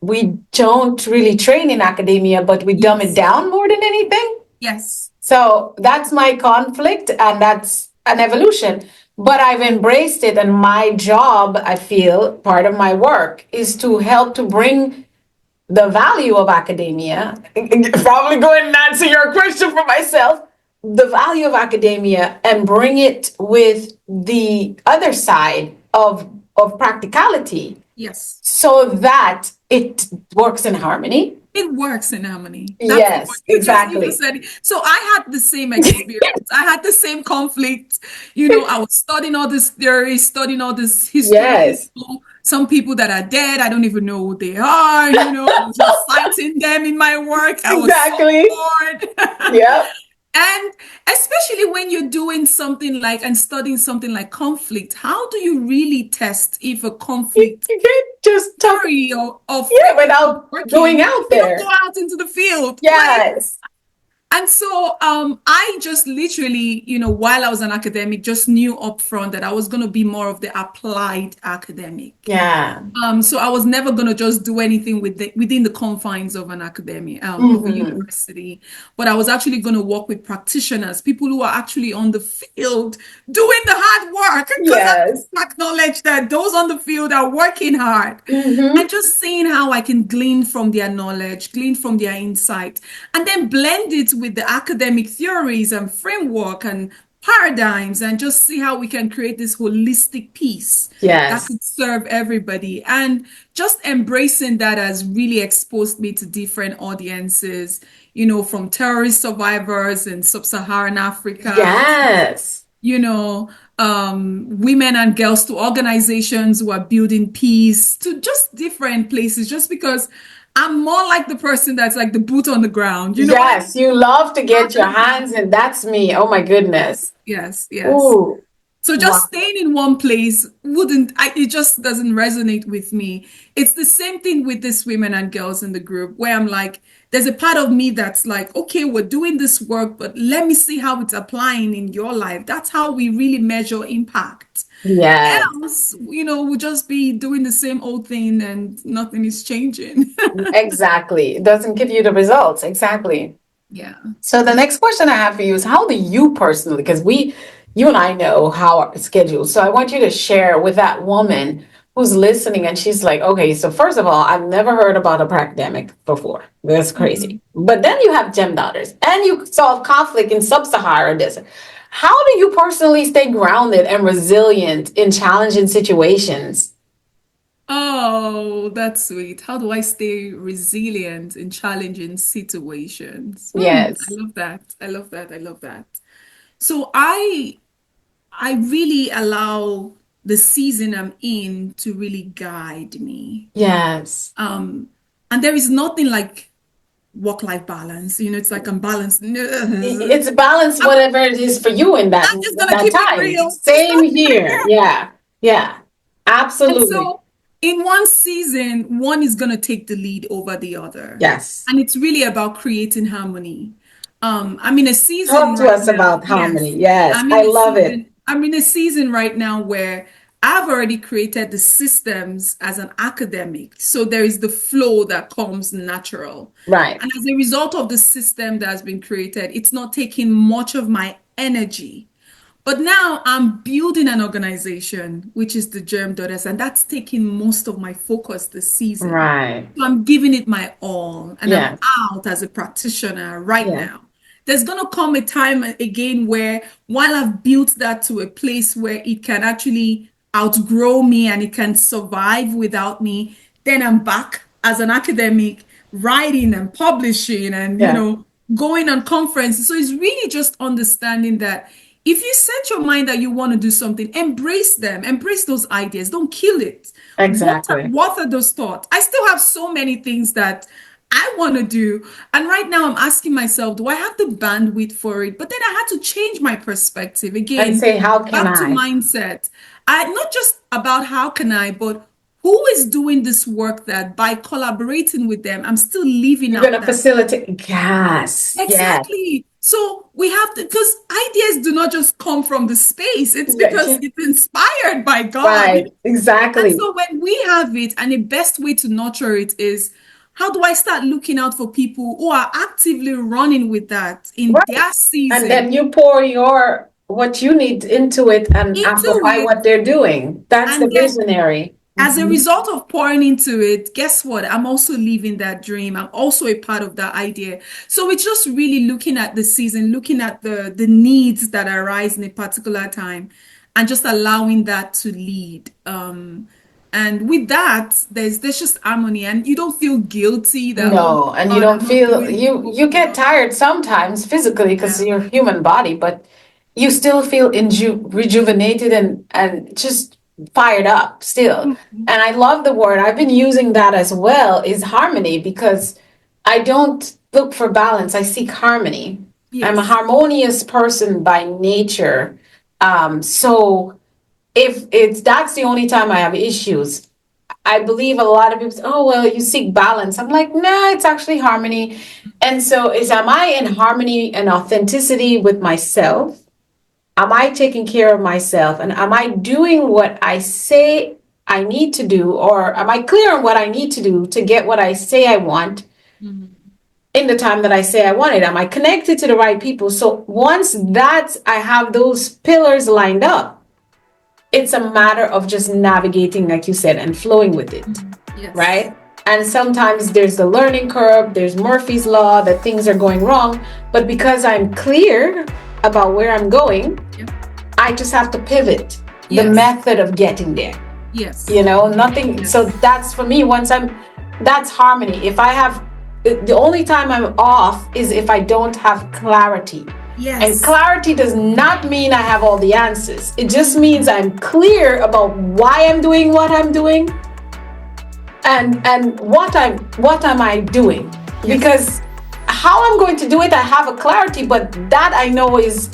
we don't really train in academia, but we dumb it yes. down more than anything. Yes. So that's my conflict, and that's an evolution. But I've embraced it, and my job, I feel, part of my work is to help to bring the value of academia. Probably go ahead and answer your question for myself. The value of academia and bring it with the other side of practicality Yes. so that it works in harmony. It works in harmony. That's the point. Yes, You just exactly. said it. So I had the same experience. I had the same conflict. I was studying all this theory, studying all this history. Yes, Some people that are dead, I don't even know who they are. I was just citing them in my work. I was so exactly. bored. Yep. And especially when you're doing something like and studying something like conflict, how do you really test if a conflict You can't just talk, theory or yeah, framework is without going working if out you don't go there. out into the field, right? Yes. And so I just literally, while I was an academic, just knew upfront that I was going to be more of the applied academic. Yeah. So I was never going to just do anything within the confines of an academy, of a Hmm. university, but I was actually going to work with practitioners, people who are actually on the field doing the hard work, because I Yes. acknowledge that those on the field are working hard. And Hmm. just seeing how I can glean from their knowledge, glean from their insight, and then blend it with the academic theories and framework and paradigms, and just see how we can create this holistic piece that Yes. could serve everybody. And just embracing that has really exposed me to different audiences, from terrorist survivors in sub-Saharan Africa, Yes. women and girls, to organizations who are building peace, to just different places, just because I'm more like the person that's like the boot on the ground. You know what I Yes. You love to get your mean? hands in. That's me. Oh my goodness. Yes, yes. Ooh. So just Wow. staying in one place it just doesn't resonate with me. It's the same thing with these women and girls in the group, where I'm like, there's a part of me that's like, okay, we're doing this work, but let me see how it's applying in your life. That's how we really measure impact. Yes. Else, we'll just be doing the same old thing and nothing is changing. Exactly. It doesn't give you the results. Exactly. Yeah. So the next question I have for you is, how do you personally, because you and I know how our schedule. So I want you to share with that woman who's listening and she's like, okay, so first of all, I've never heard about a pandemic before. That's Mhm. crazy. But then you have gem daughters and you solve conflict in sub-Saharan desert. How do you personally stay grounded and resilient in challenging situations? Oh, that's sweet. How do I stay resilient in challenging situations? I Yes. love that. I love that. I love that. So I really allow the season I'm in to really guide me. Yes. Um, and there is nothing like work-life balance. It's like I'm balanced. I'm It's balance whatever it is for you in just gonna that keep it time. real. It's Same here. Yeah. Yeah. And Absolutely. so in one season, one is going to take the lead over the other. Yes. And it's really about creating harmony. I'm in a Talk season to right us now. about Yes. harmony. Yes. I'm I in a love season. it. I'm in a season right now where I've already created the systems as an academic. So there is the flow that comes natural. Right. And as a result of the system that has been created, it's not taking much of my energy. But now I'm building an organization, which is the Germ Daughters, and that's taking most of my focus this season. Right. So I'm giving it my all, and I'm Yes. out as a practitioner right Yeah. now. There's going to come a time again where, while I've built that to a place where it can actually outgrow me and it can survive without me, then I'm back as an academic, writing and publishing and, Yeah. going on conferences. So it's really just understanding that if you set your mind that you want to do something, embrace them, embrace those ideas, don't kill it. Exactly. What are those thoughts? I still have so many things that I want to do. And right now I'm asking myself, do I have the bandwidth for it? But then I had to change my perspective And again, say, how can back to I? mindset. I not just about how can I, but who is doing this work that by collaborating with them, I'm still living You're going out to that. facilitate. Yes. Yes. Exactly. So we have to, because ideas do not just come from the space, it's because Yeah. it's inspired by God. Right. And Exactly. so when we have it, and the best way to nurture it is, how do I start looking out for people who are actively running with that in Right. their And season then you pour your what you need into it and into amplify it? what they're doing. That's the And get visionary. as a Mhm. result of pouring into it, guess what? I'm also living that dream. I'm also a part of that idea. So it's just really looking at the season, looking at the needs that arise in a particular time, and just allowing that to lead. And with that, there's just harmony, and you don't feel guilty that, oh No, and my you God, don't I'm not feel doing this you book get club. tired sometimes physically because Yeah. you're a human body, but you still feel rejuvenated and just fired up still. Mhm. And I love the word. I've been using that as well is harmony because I don't look for balance. I seek harmony. I'm a Yes. harmonious person by nature. So if it's that's the only time I have issues, I believe a lot of people say, oh, well, you seek balance. I'm like, nah, it's actually harmony. And so am I in harmony and authenticity with myself? Am I taking care of myself? And am I doing what I say I need to do? Or am I clear on what I need to do to get what I say I want Mhm. in the time that I say I want it? Am I connected to the right people? So once that I have those pillars lined up, it's a matter of just navigating, like you said, and flowing with it, Mhm. Yes. right? And sometimes there's the learning curve, there's Murphy's Law that things are going wrong. But because I'm clear about where I'm going, Yep. I just have to pivot the Yes. method of getting there. Yes. Nothing. So Yes. that's for me, that's harmony. If I have, the only time I'm off is if I don't have clarity. And Yes. clarity does not mean I have all the answers. It just means I'm clear about why I'm doing what I'm doing and what am I doing? Yes. Because how I'm going to do it, I have a clarity, but that I know is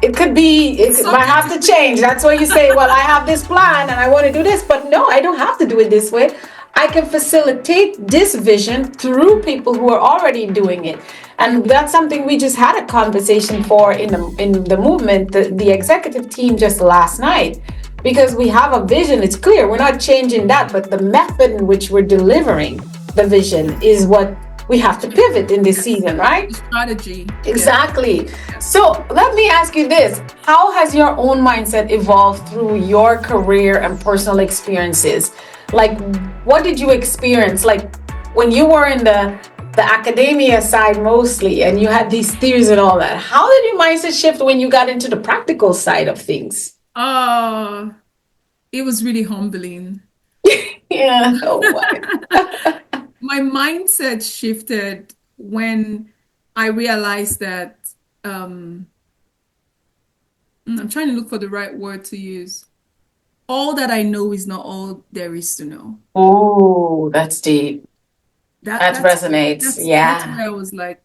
it might Subject have to to change. change. That's why you say, well, I have this plan and I want to do this, but no, I don't have to do it this way. I can facilitate this vision through people who are already doing it. And that's something we just had a conversation for in the movement, the executive team just last night. Because we have a vision, it's clear. We're not changing that, but the method in which we're delivering the vision is what we have to pivot in this season, right? The strategy. Yeah. Exactly. Yeah. So let me ask you this. How has your own mindset evolved through your career and personal experiences? Like, what did you experience? Like, when you were in the academia side mostly and you had these theories and all that, how did your mindset shift when you got into the practical side of things? Uh, it was really humbling. Yeah. Oh, boy. My mindset shifted when I realized that um, I'm trying to look for the right word to use. All that I know is not all there is to know. Oh, that's deep. That That that's resonates. that's Yeah. where I was like,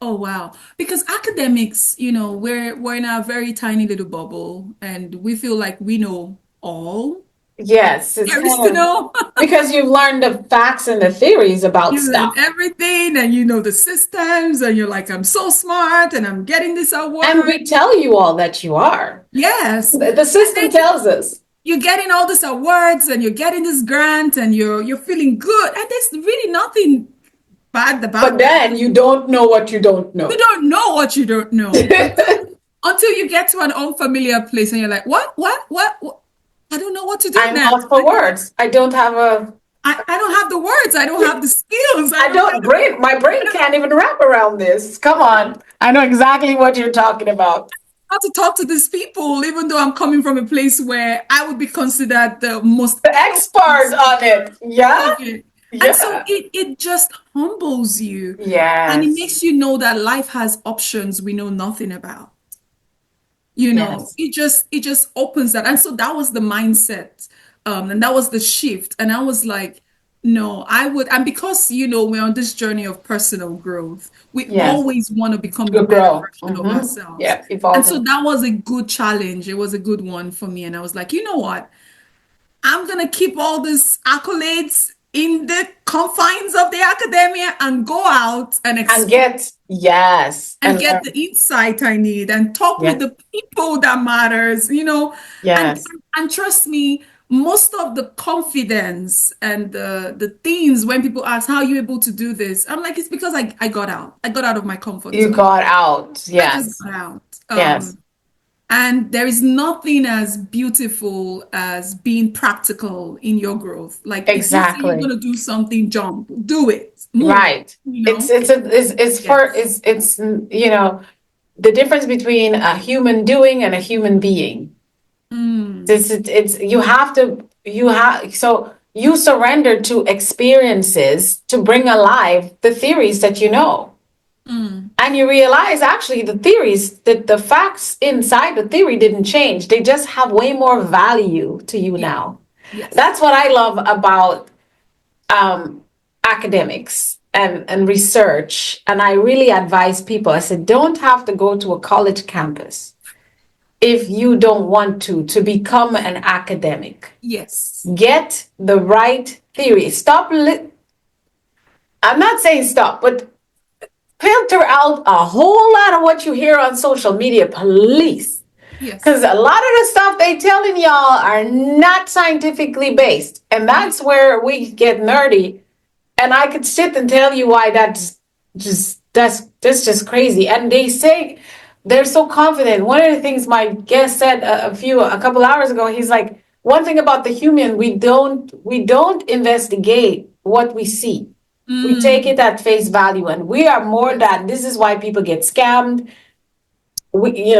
oh wow. Because academics, we're in a very tiny little bubble and we feel like we know all. Yes, it's Curious kind to of know. because you've learned the facts and the theories about You learn stuff. everything and you know the systems and you're like, I'm so smart and I'm getting this And award. we tell you all that you are. Yes. The And system then tells us. you're getting all these awards and you're getting this grant and you're feeling good. And there's really nothing bad But about that. then you don't know what you don't You know. don't know what you don't know until you get to an unfamiliar place and you're like, what? I don't know what to do I'm now. lost for words. I don't have a I don't have the words. I don't have the skills. I don't brain my brain can't even wrap around this. Come on. I know exactly what you're talking about. How to talk to these people, even though I'm coming from a place where I would be considered the most The eloquent expert on it. Yeah? of it. And so Yeah. it just humbles you and it Yes. makes you know that life has options we know nothing about. Yes. It just opens that. And so that was the mindset. And that was the shift. And I was like, no, I would, and because we're on this journey of personal growth, we Yes. always want to become a You better grow. version of ourselves. Yeah. And so Evolving. that was a good challenge. It was a good one for me. And I was like, you know what? I'm gonna keep all these accolades in the confines of the academia and go out and And get yes. and And get the insight I need and talk with yes. the people that matters, and Yes. and trust me, most of the confidence and the things when people ask how are you able to do this, I'm like, it's because I got out. I got out of my comfort You zone. got out. I just Yes. got out. Yes. And there is nothing as beautiful as being practical in your growth. Like if you say you're Exactly. gonna do something, jump, do it, move, Right. It's for yes. the difference between a human doing and a human being. Mm, It's you surrender to experiences to bring alive the theories that you know. mm, And you realize actually the theories that the facts inside the theory didn't change. They just have way more value to you yeah. now. Yes. That's what I love about academics and research. And I really advise people, I said, don't have to go to a college campus if you don't want to become an academic. Yes. Get the right theory. I'm not saying stop, but filter out a whole lot of what you hear on social media, please. Because Yes. a lot of the stuff they telling y'all are not scientifically based. And that's where we get nerdy. And I could sit and tell you why that's just crazy. And they say they're so confident. One of the things my guest said a couple hours ago, he's like, one thing about the human, we don't investigate what we see. We take Mm, it at face value, and we are more yes. than this is why people get scammed.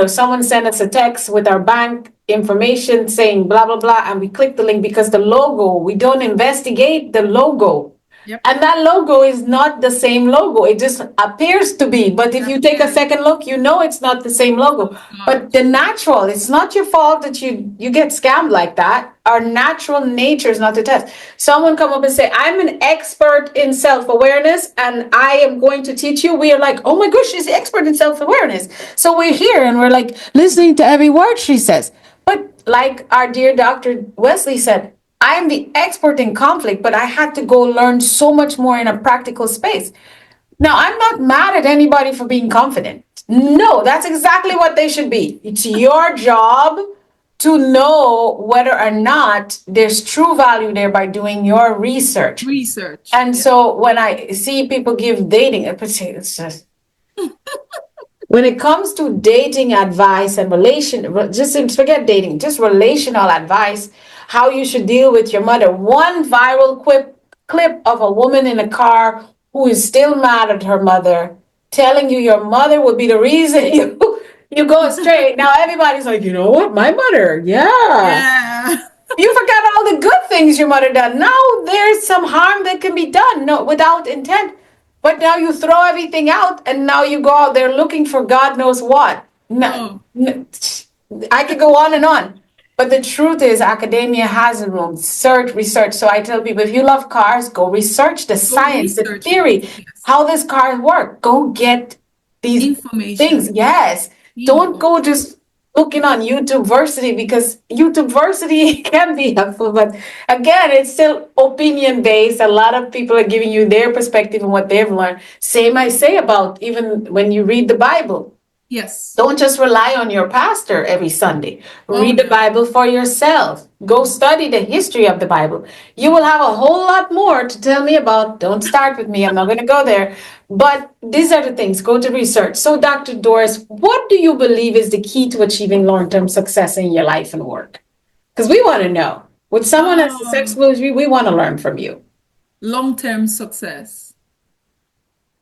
Someone sent us a text with our bank information saying blah blah blah, and we click the link because the logo, we don't investigate the logo. Yep. And that logo is not the same logo. It just appears to be. But if you take a Appears. second look, you know it's not the same logo. But Not. the natural, it's not your fault that you get scammed like that. Our natural nature is not to test. Someone come up and say, I'm an expert in self-awareness and I am going to teach you. We are like, oh my gosh, she's the expert in self-awareness. So we're here and we're like listening to every word she says. But like our dear Dr. Wesley said, I'm the expert in conflict, but I had to go learn so much more in a practical space. Now, I'm not mad at anybody for being confident. No, that's exactly what they should be. It's your job to know whether or not there's true value there by doing your research. Research. And Yeah. so when I see people give dating, it's just when it comes to dating advice and just forget dating, just relational advice, how you should deal with your mother. One viral clip of a woman in a car who is still mad at her mother, telling you your mother would be the reason you go astray. Now everybody's like, you know what, my mother, yeah. Yeah. You forgot all the good things your mother done. Now there's some harm that can be done, no, without intent. But now you throw everything out and now you go out there looking for God knows what. No, Oh, I could go on and on. But the truth is, academia has a room. Research. So I tell people, if you love cars, go research the go science, the research it. theory, Yes. how these cars work. Go get these things. Information. Yes. Don't Info. go just looking on YouTube Versity, because YouTube Versity can be helpful, but again, it's still opinion based. A lot of people are giving you their perspective and what they've learned. Same I say about even when you read the Bible. Yes. Don't just rely on your pastor every Sunday. Oh Read the no. Bible for yourself. Go study the history of the Bible. You will have a whole lot more to tell me about. Don't start with me. I'm not going to go there. But these are the things. Go to research. So, Dr. Doris, what do you believe is the key to achieving long-term success in your life and work? Because we want to know. With someone as Um, successful as you, we want to learn from you. Long-term success.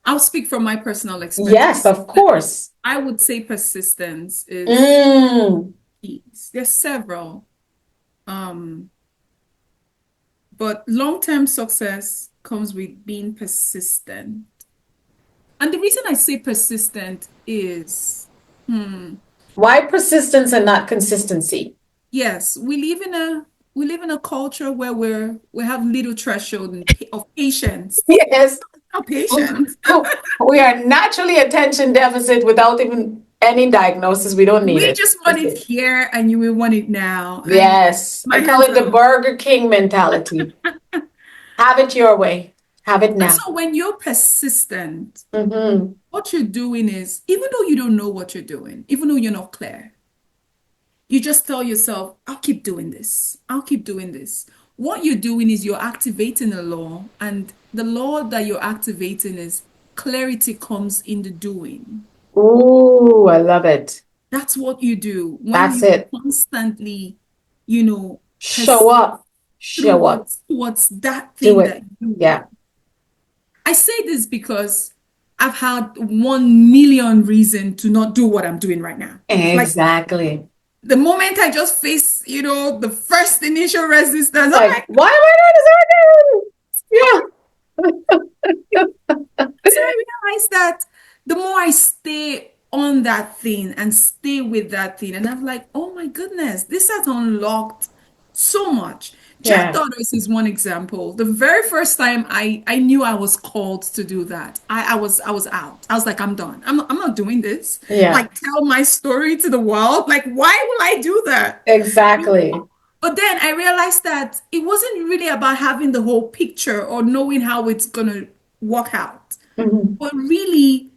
I'll speak from my personal Yes, expertise. of course. I would say persistence is Mm. key. There's several. Um, but long-term success comes with being persistent. And the reason I say persistent is, Why persistence and not consistency? yes, we live in a culture where we have little threshold of patience. Yes. Not patience. We are naturally attention deficit without even any diagnosis. We don't need We it. just want That's it it. here and you will want it now. And Yes. my I call hands it are the up. Burger King mentality. Have it your way. Have it And now. so when you're persistent, Mm-hmm. what you're doing is, even though you don't know what you're doing, even though you're not clear, you just tell yourself, I'll keep doing this. I'll keep doing this. What you're doing is you're activating a law, and the law that you're activating is clarity comes in the doing. Ooh, I love it. That's what you do when That's you it. constantly, you know, Show persist up. Show up. towards that Do thing it. that you want. Yeah. I say this because I've had 1 million reasons to not do what I'm doing right now. Like Exactly. the moment I just face, the first initial resistance, I'm Like, like, why am I not and deserving? so I realized that the more I stay on that thing and stay with that thing, and I'm like, oh my goodness, this has unlocked so much. Jack Yeah. Daughters is one example. The very first time I knew I was called to do that, I was out. I was like, I'm done. I'm not doing this. Yeah. Like tell my story to the world. Like, why will I do that? Exactly. But then I realized that it wasn't really about having the whole picture or knowing how it's gonna work out, Mm-hmm. but really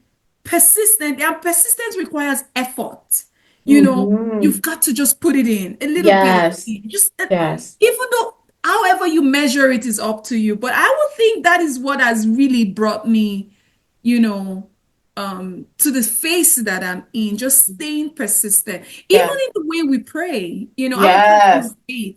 persistent. And persistence requires effort. You've Mm-hmm. got to just put it in a little bit of Yes. it. Just Yes. even though however you measure it is up to you. But I would think that is what has really brought me, you know, to the phase that I'm in, just staying persistent. Even Yeah. in the way we pray, I'm a person of Yes. faith.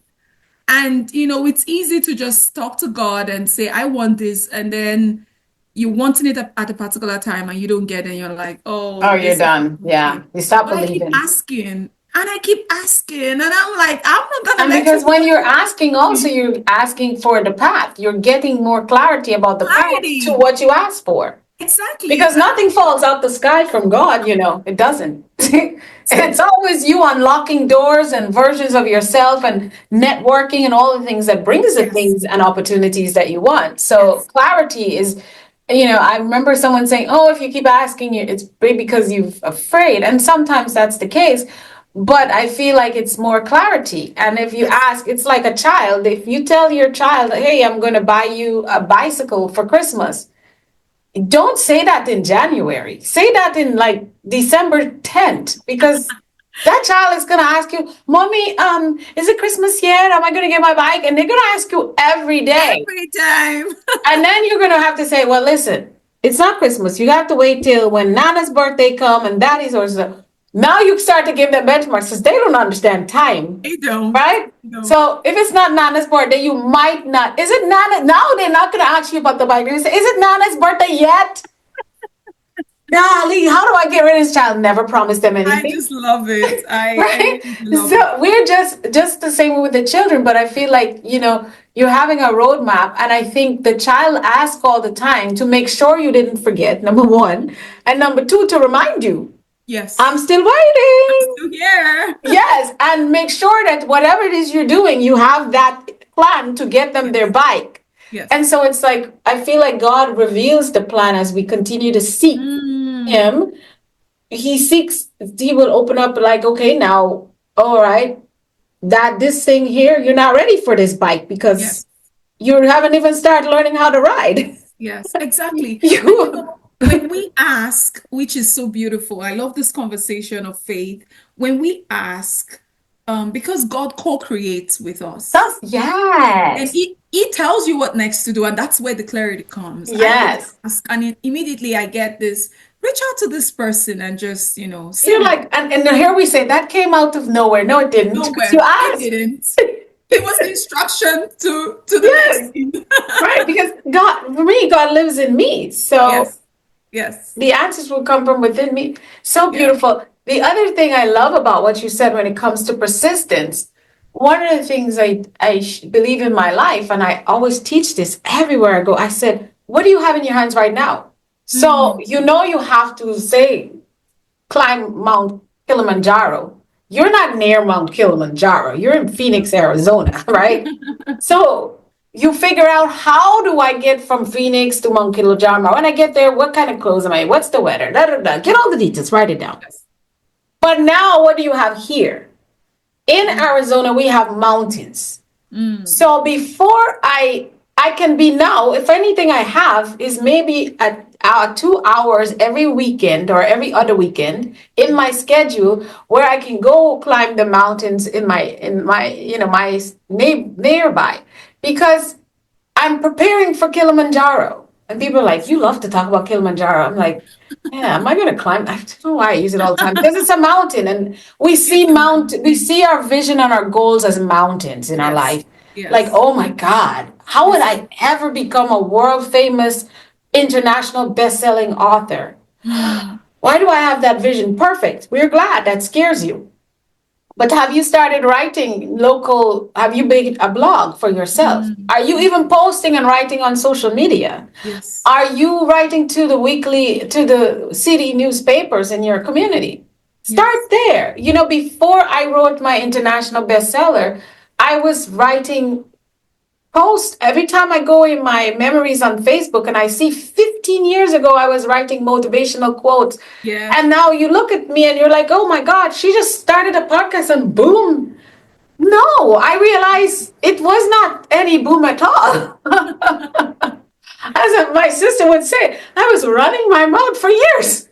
And, it's easy to just talk to God and say, I want this. And then you wanting it at a particular time and you don't get it. And you're like, Oh, oh, you're this is done. Yeah. it. You stop But I keep believing. asking and I keep asking. And I'm like, I'm not going to And let you because when you're asking, go. also, you're asking for the path. You're getting more clarity about the path to Clarity. what you asked for. Exactly. Because nothing falls out the sky from God, it doesn't. It's always you unlocking doors and versions of yourself and networking and all the things that brings the Yes. things and opportunities that you want. So Yes. clarity is, I remember someone saying, "Oh, if you keep asking, it's because you're afraid," and sometimes that's the case. But I feel like it's more clarity. And if you Yes. ask, it's like a child. If you tell your child, "Hey, I'm going to buy you a bicycle for Christmas," don't say that in January. Say that in like December 10th, because that child is gonna ask you, "Mommy, is it Christmas yet? Am I gonna get my bike?" And they're gonna ask you every day. Every time. And then you're gonna have to say, "Well, listen, it's not Christmas. You have to wait till when Nana's birthday come and Daddy's or so." Now you start to give them benchmarks because they don't understand time, They don't. right? They don't. So if it's not Nana's birthday, you might not. Is it Nana? Now they're not gonna ask you about the bike. They say, "Is it Nana's birthday yet?" Golly, how do I get rid of this child? Never promise them I anything. just love it. I Right? really do love it. So we're just the same with the children, but I feel like, you're having a roadmap, and I think the child asks all the time to make sure you didn't forget, number one, and number two, to remind you, I'm Yes. still I'm waiting. still here. Yes, and make sure that whatever it is you're doing, you have that plan to get them their Yes. bike. And Yes. so it's like, I feel like God reveals the plan as we continue to seek Mm, Him, he will open up like, okay, now, all right, that this thing here, you're not ready for this bike because Yes. you haven't even started learning how to ride. Yes, exactly. And you You, know, when we ask, which is so beautiful, I love this conversation of faith. When we ask, because God co-creates with us, and yes, he tells you what next to do, and that's where the clarity comes. I could yes. ask, and immediately I get this, reach out to this person and just, You're see like, and here we say that came out of nowhere. No, it didn't, because you nowhere. It asked. didn't. It was the instruction to the next Yes, thing. right. Because God, for me, God lives in me. So Yes, yes, the answers will come from within me. So yes. beautiful. The other thing I love about what you said when it comes to persistence, one of the things I believe in my life, and I always teach this everywhere I go, I said, what do you have in your hands right now? So, Mm, you have to say, climb Mount Kilimanjaro. You're not near Mount Kilimanjaro. You're in Phoenix, Arizona, right? So you figure out, how do I get from Phoenix to Mount Kilimanjaro? When I get there, what kind of clothes am I? What's the weather? Da, da, da. Get all the details, write it down. yes. But now, what do you have here? In Mm, Arizona, we have mountains. mm, So before I can be now, if anything I have is maybe 2 hours every weekend or every other weekend in my schedule where I can go climb the mountains in my my nearby, because I'm preparing for Kilimanjaro. And people are like, you love to talk about Kilimanjaro. I'm like, yeah, am I going to climb? I don't know why I use it all the time, because it's a mountain, and it's a we mountain. see our vision and our goals as mountains in our Yes, life. Like, yes. oh my God, how would This is I ever become a world famous international best-selling author? mm, Why do I have that vision? Perfect. We're glad that scares you. But have you started writing local? Have you made a blog for yourself? Are you mm. even posting and writing on social media? Yes, Are you writing to the city newspapers in your community? Start yes, there. Before I wrote my international bestseller, I was writing post every time I go in my memories on Facebook and I see 15 years ago I was writing motivational quotes. yes. And now you look at me and you're like, oh my God, she just started a podcast and boom. No, I realized it was not any boom at all. As my sister would say, I was running my mouth for years.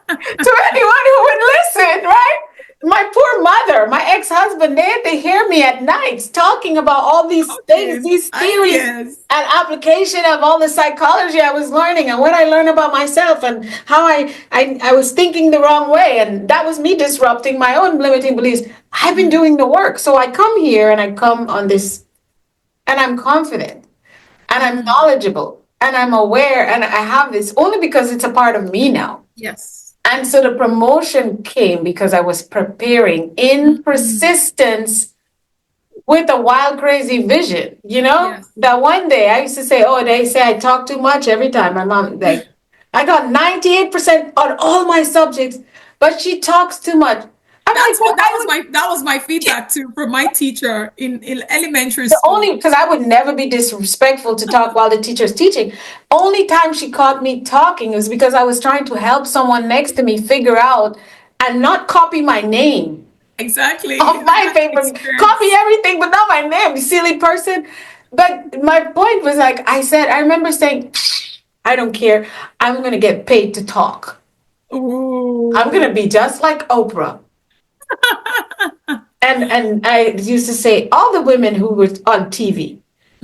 To anyone who would listen, right? My poor mother, my ex-husband, they had to hear me at nights talking about all these things, Coaches, these theories, ideas. and application of all the psychology I was learning and what I learned about myself and how I was thinking the wrong way. And that was me disrupting my own limiting beliefs. I've been Mm, doing the work. So I come here and I come on this, and I'm confident and I'm mm. knowledgeable and I'm aware and I have this only because it's a part of me now. Yes. And so the promotion came because I was preparing in Mm, persistence with a wild, crazy vision. yes. That one day I used to say, oh, they say I talk too much every time. My mom, like, I got 98% on all my subjects, but she talks too much. I'm like, That's well, what that was my feedback too from my teacher in elementary the only, school. because I would never be disrespectful to talk while the teacher's teaching. Only time she caught me talking was because I was trying to help someone next to me figure out and not copy my name Exactly. of I my had paper. Copy experience. everything, but not my name, you silly person. But my point was, like I said, I remember saying, I don't care. I'm going to get paid to talk. I'm going to Ooh. be just like Oprah. And I used to say, all the women who were on TV,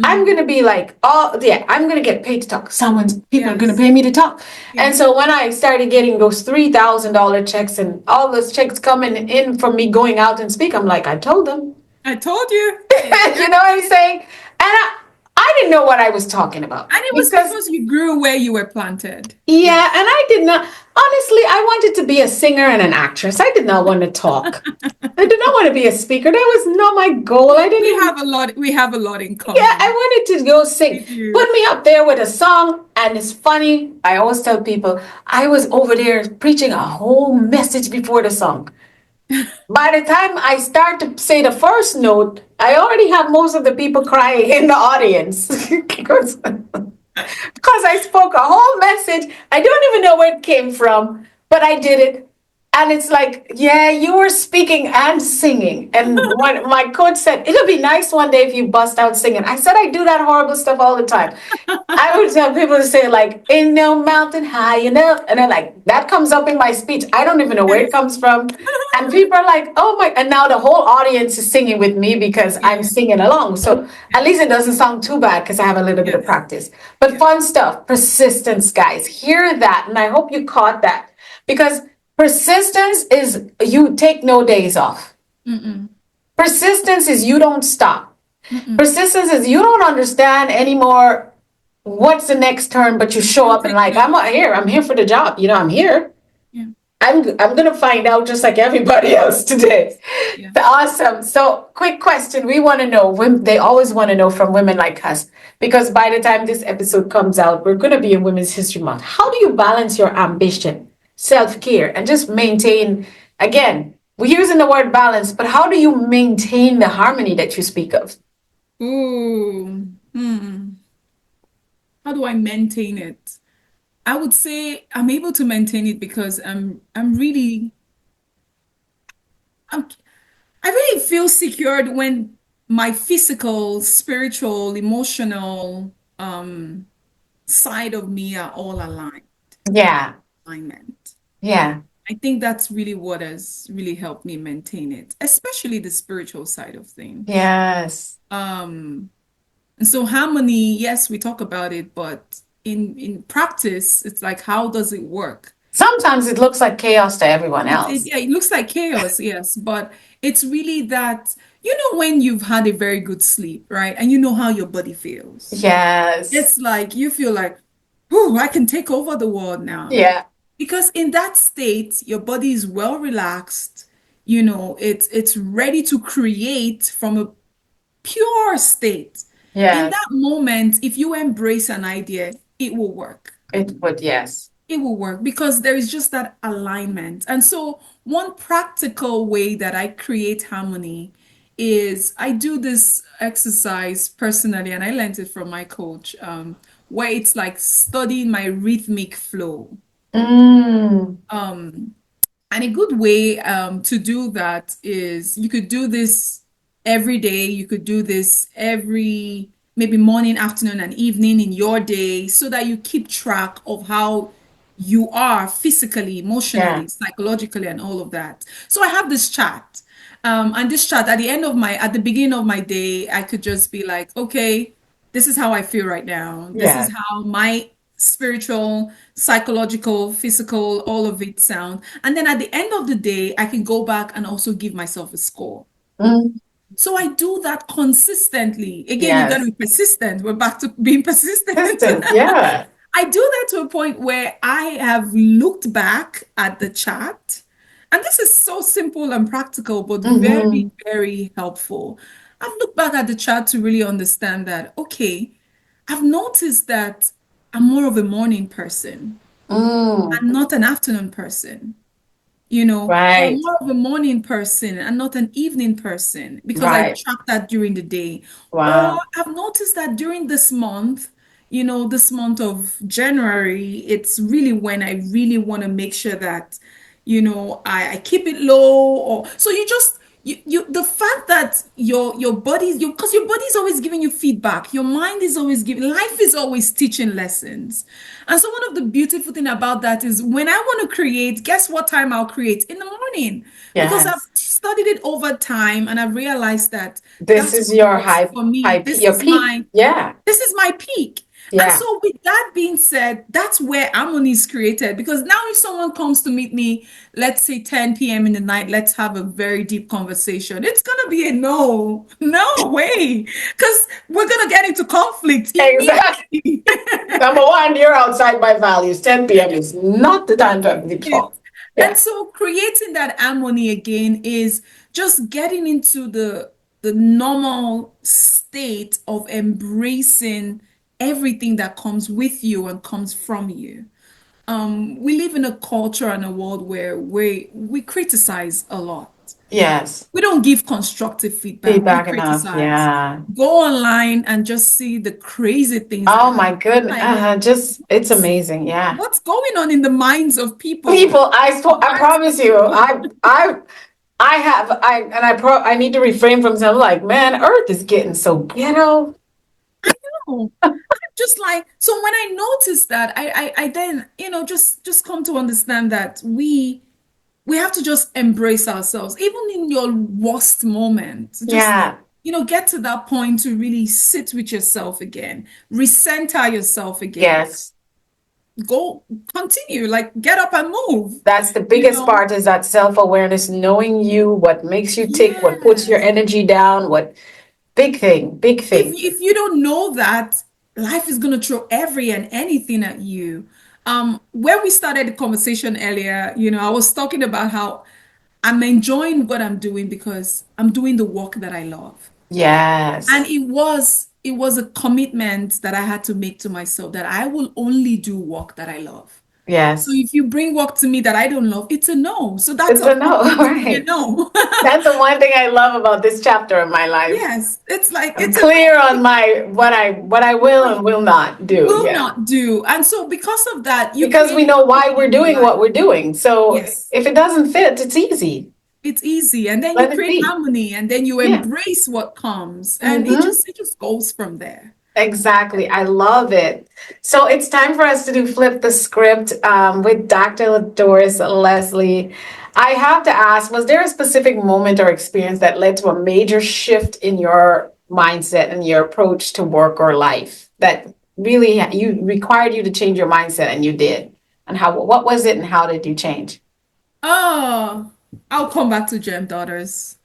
I'm Mm, gonna be like, oh yeah, I'm gonna get paid to talk. People are gonna yes. pay me to talk. And Yes. so when I started getting those $3,000 checks and all those checks coming in from me going out and speak, I'm like, I told them. I told you. You know what I'm saying? And I didn't know what I was talking about And it was because because you grew where you were planted. yeah, Yes. and I did not, honestly, I wanted to be a singer and an actress. I did not want to talk. I did not want to be a speaker. That was not my goal. I didn't even, We have a lot in yeah, I common. wanted to go sing. We do. Put me up there with a song, and it's funny. I always tell people I was over there preaching a whole message before the song. By the time I start to say the first note, I already have most of the people crying in the audience. Because I spoke a whole message. I don't even know where it came from, but I did it. And it's like, yeah, you were speaking and singing. And when my coach said, it'll be nice one day if you bust out singing. I said, I do that horrible stuff all the time. I would tell people to say, like, in no mountain high enough. And then, like, that comes up in my speech. I don't even know where it Yes. comes from. And people are like, oh my. And now the whole audience is singing with me because I'm Yeah. singing along. So at least it doesn't sound too bad because I have a little bit of Yes. practice. But Yes. fun stuff, persistence, guys. Hear that. And I hope you caught that because persistence is you take no days off. Mm-mm. Persistence is you don't stop. Mm-mm. Persistence is you don't understand anymore what's the next turn, but you show Don't up and take like, no. I'm here for the job. I'm here. Yeah. I'm gonna find out just like everybody else today. Yeah. Awesome. So quick question. We want to know they always want to know from women like us, because by the time this episode comes out, we're gonna be in Women's History Month. How do you balance your ambition, self-care, and just maintain again, we're using the word balance, but how do you maintain the harmony that you speak of? Ooh. Hmm. How do I maintain it? I would say I'm able to maintain it because I'm really I'm, I really feel secured when my physical, spiritual, emotional side of me are all aligned. Yeah. Alignment. Yeah. I think that's really what has really helped me maintain it, especially the spiritual side of things. Yes. Um, and so harmony, yes, we talk about it, but in practice, it's like how does it work? Sometimes it looks like chaos to everyone else. Yeah, it looks like chaos, yes, but it's really that, when you've had a very good sleep, right? And you know how your body feels. Yes. It's like you feel like, oh, I can take over the world now. Yeah. Because in that state, your body is well relaxed, it's ready to create from a pure state. In Yes. that moment, if you embrace an idea, it will work. It would, yes. It will work because there is just that alignment. And so, one practical way that I create harmony is I do this exercise personally, and I learned it from my coach, where it's like studying my rhythmic flow. Mm. Um, and a good way to do that is you could do this every day. You could do this every maybe morning, afternoon, and evening in your day so that you keep track of how you are physically, Yeah. emotionally, psychologically, and all of that. So I have this chart. And this chart at the beginning of my day, I could just be like, okay, this is how I feel right now. This is Yeah. how my spiritual, psychological, physical, all of it sound. And then at the end of the day, I can go back and also give myself a score. Mm. So I do that consistently. Again, you got to Yes. be persistent. We're back to being persistent. Distance. Yeah. I do that to a point where I have looked back at the chart, and this is so simple and practical, but very, Mm-hmm. very helpful. I've looked back at the chart to really understand that, okay, I've noticed that I'm more of a morning person. Mm. I'm not an afternoon person, or Right. more of a morning person and not an evening person because I Right. track that during the day. Or Wow. I've noticed that during this month of January, it's really when I really want to make sure that, I keep it low or so the fact that your body because your body is always giving you feedback, your mind is always giving, life is always teaching lessons. And so one of the beautiful thing about that is when I want to create, guess what time I'll create? In the morning. Because I've Yes. studied it over time and I've realized that This that's is what your works for me. your peak. Yeah. This is my peak. And Yeah. so, with that being said, that's where harmony is created. Because now, if someone comes to meet me, let's say 10 p.m. in the night, let's have a very deep conversation. It's going to be a no, no way. Because we're going to get into conflict Exactly. immediately. Number one, you're outside my values. 10 p.m. is not the time to have the Yes. talk. And Yeah. so creating that harmony again is just getting into the normal state of embracing everything that comes with you and comes from you. We live in a culture and a world where we criticize a lot. Yes. We don't give constructive feedback. We Feedback enough. criticize. Yeah. Go online and just see the crazy things that Oh happen. my goodness. Like, Just it's what's amazing. Yeah. what's going on in the minds of people? People, I What? promise you, I need to refrain from something like, man, Earth is getting so ghetto. No. Just like, so when I noticed that, I then, just come to understand that we have to just embrace ourselves, even in your worst moment. Just, Yeah. get to that point to really sit with yourself again, recenter yourself again. Yes. Go continue, like get up and move, That's the you biggest know? part is that self-awareness, knowing you, what makes you tick, what puts your Yes. energy down, what big thing, big If thing. if you don't know that, life is gonna throw every and anything at you. When we started the conversation earlier, I was talking about how I'm enjoying what I'm doing because I'm doing the work that I love. And Yes. it was a commitment that I had to make to myself that I will only do work that I love. So Yes. if you bring work to me that I don't love, it's a no. So that's It's a no, always gonna be a right? no. That's the one thing I love about this chapter of my life. Yes, it's like I'm it's a clear no. on my what I will and will not do. Will Yeah. not do. And so because of that, you Because we create know why harmony we're in your doing life. what we're doing. So Yes, if it doesn't fit, it's easy. it's easy. And then you Let it create be. harmony and then you Yeah. embrace what comes. And it Mm-hmm. just it just goes from there. Exactly. I love it. So it's time for us to do flip the script with Dr. Doris Wesley. I have to ask, was there a specific moment or experience that led to a major shift in your mindset and your approach to work or life that really you required you to change your mindset and you did? And what was it and how did you change? Oh, I'll come back to Gem Daughters.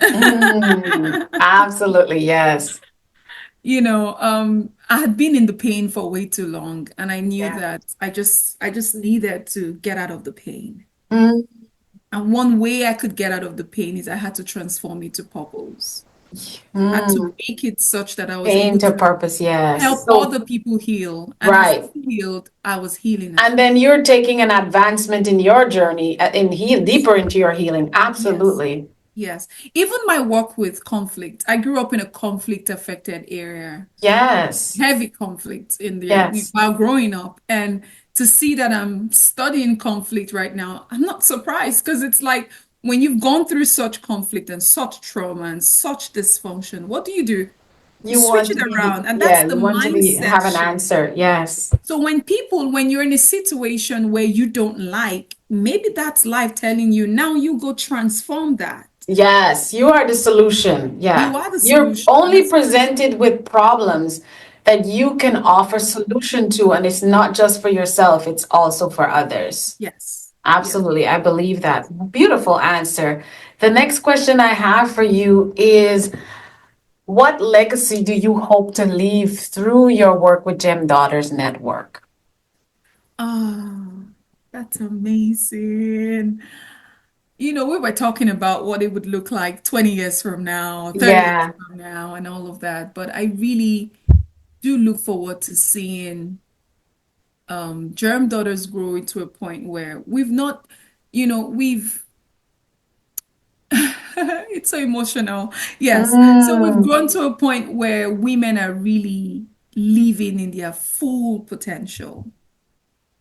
Absolutely, yes. I had been in the pain for way too long, and I knew Yeah. that I just needed to get out of the pain. Mm, And one way I could get out of the pain is I had to transform it to purpose. I had to mm. make it such that I was Pain able to to purpose, yes. help So, other people heal. And as right. they healed, I was healing as And well. then you're taking an advancement in your journey, Yes. deeper into your healing. Yes. Absolutely. Yes. Even my work with conflict, I grew up in a conflict affected area, Yes. heavy conflict in the Yes. while growing up. And to see that I'm studying conflict right now, I'm not surprised because it's like when you've gone through such conflict and such trauma and such dysfunction, what do? You You switch want it to be, around, and that's yeah, the you want to be mindset have an shift. answer. Yes. So when you're in a situation where you don't like, maybe that's life telling you, now you go transform that. Yes, you are the solution. You Yeah. are the You're solution. And only as soon as presented with problems that you can offer solution to, and it's not just for yourself, it's also for others. yes, yes. Absolutely. I believe that. Beautiful answer. The next question I have for you is what legacy do you hope to leave through your work with Gem Daughters Network? Oh, that's amazing. We were talking about what it would look like 20 years from now, 30 years Yeah. from now, and all of that. But I really do look forward to seeing Germ Daughters grow into a point where we've not, we've it's so emotional. Yes. So we've Mm, grown to a point where women are really living in their full potential.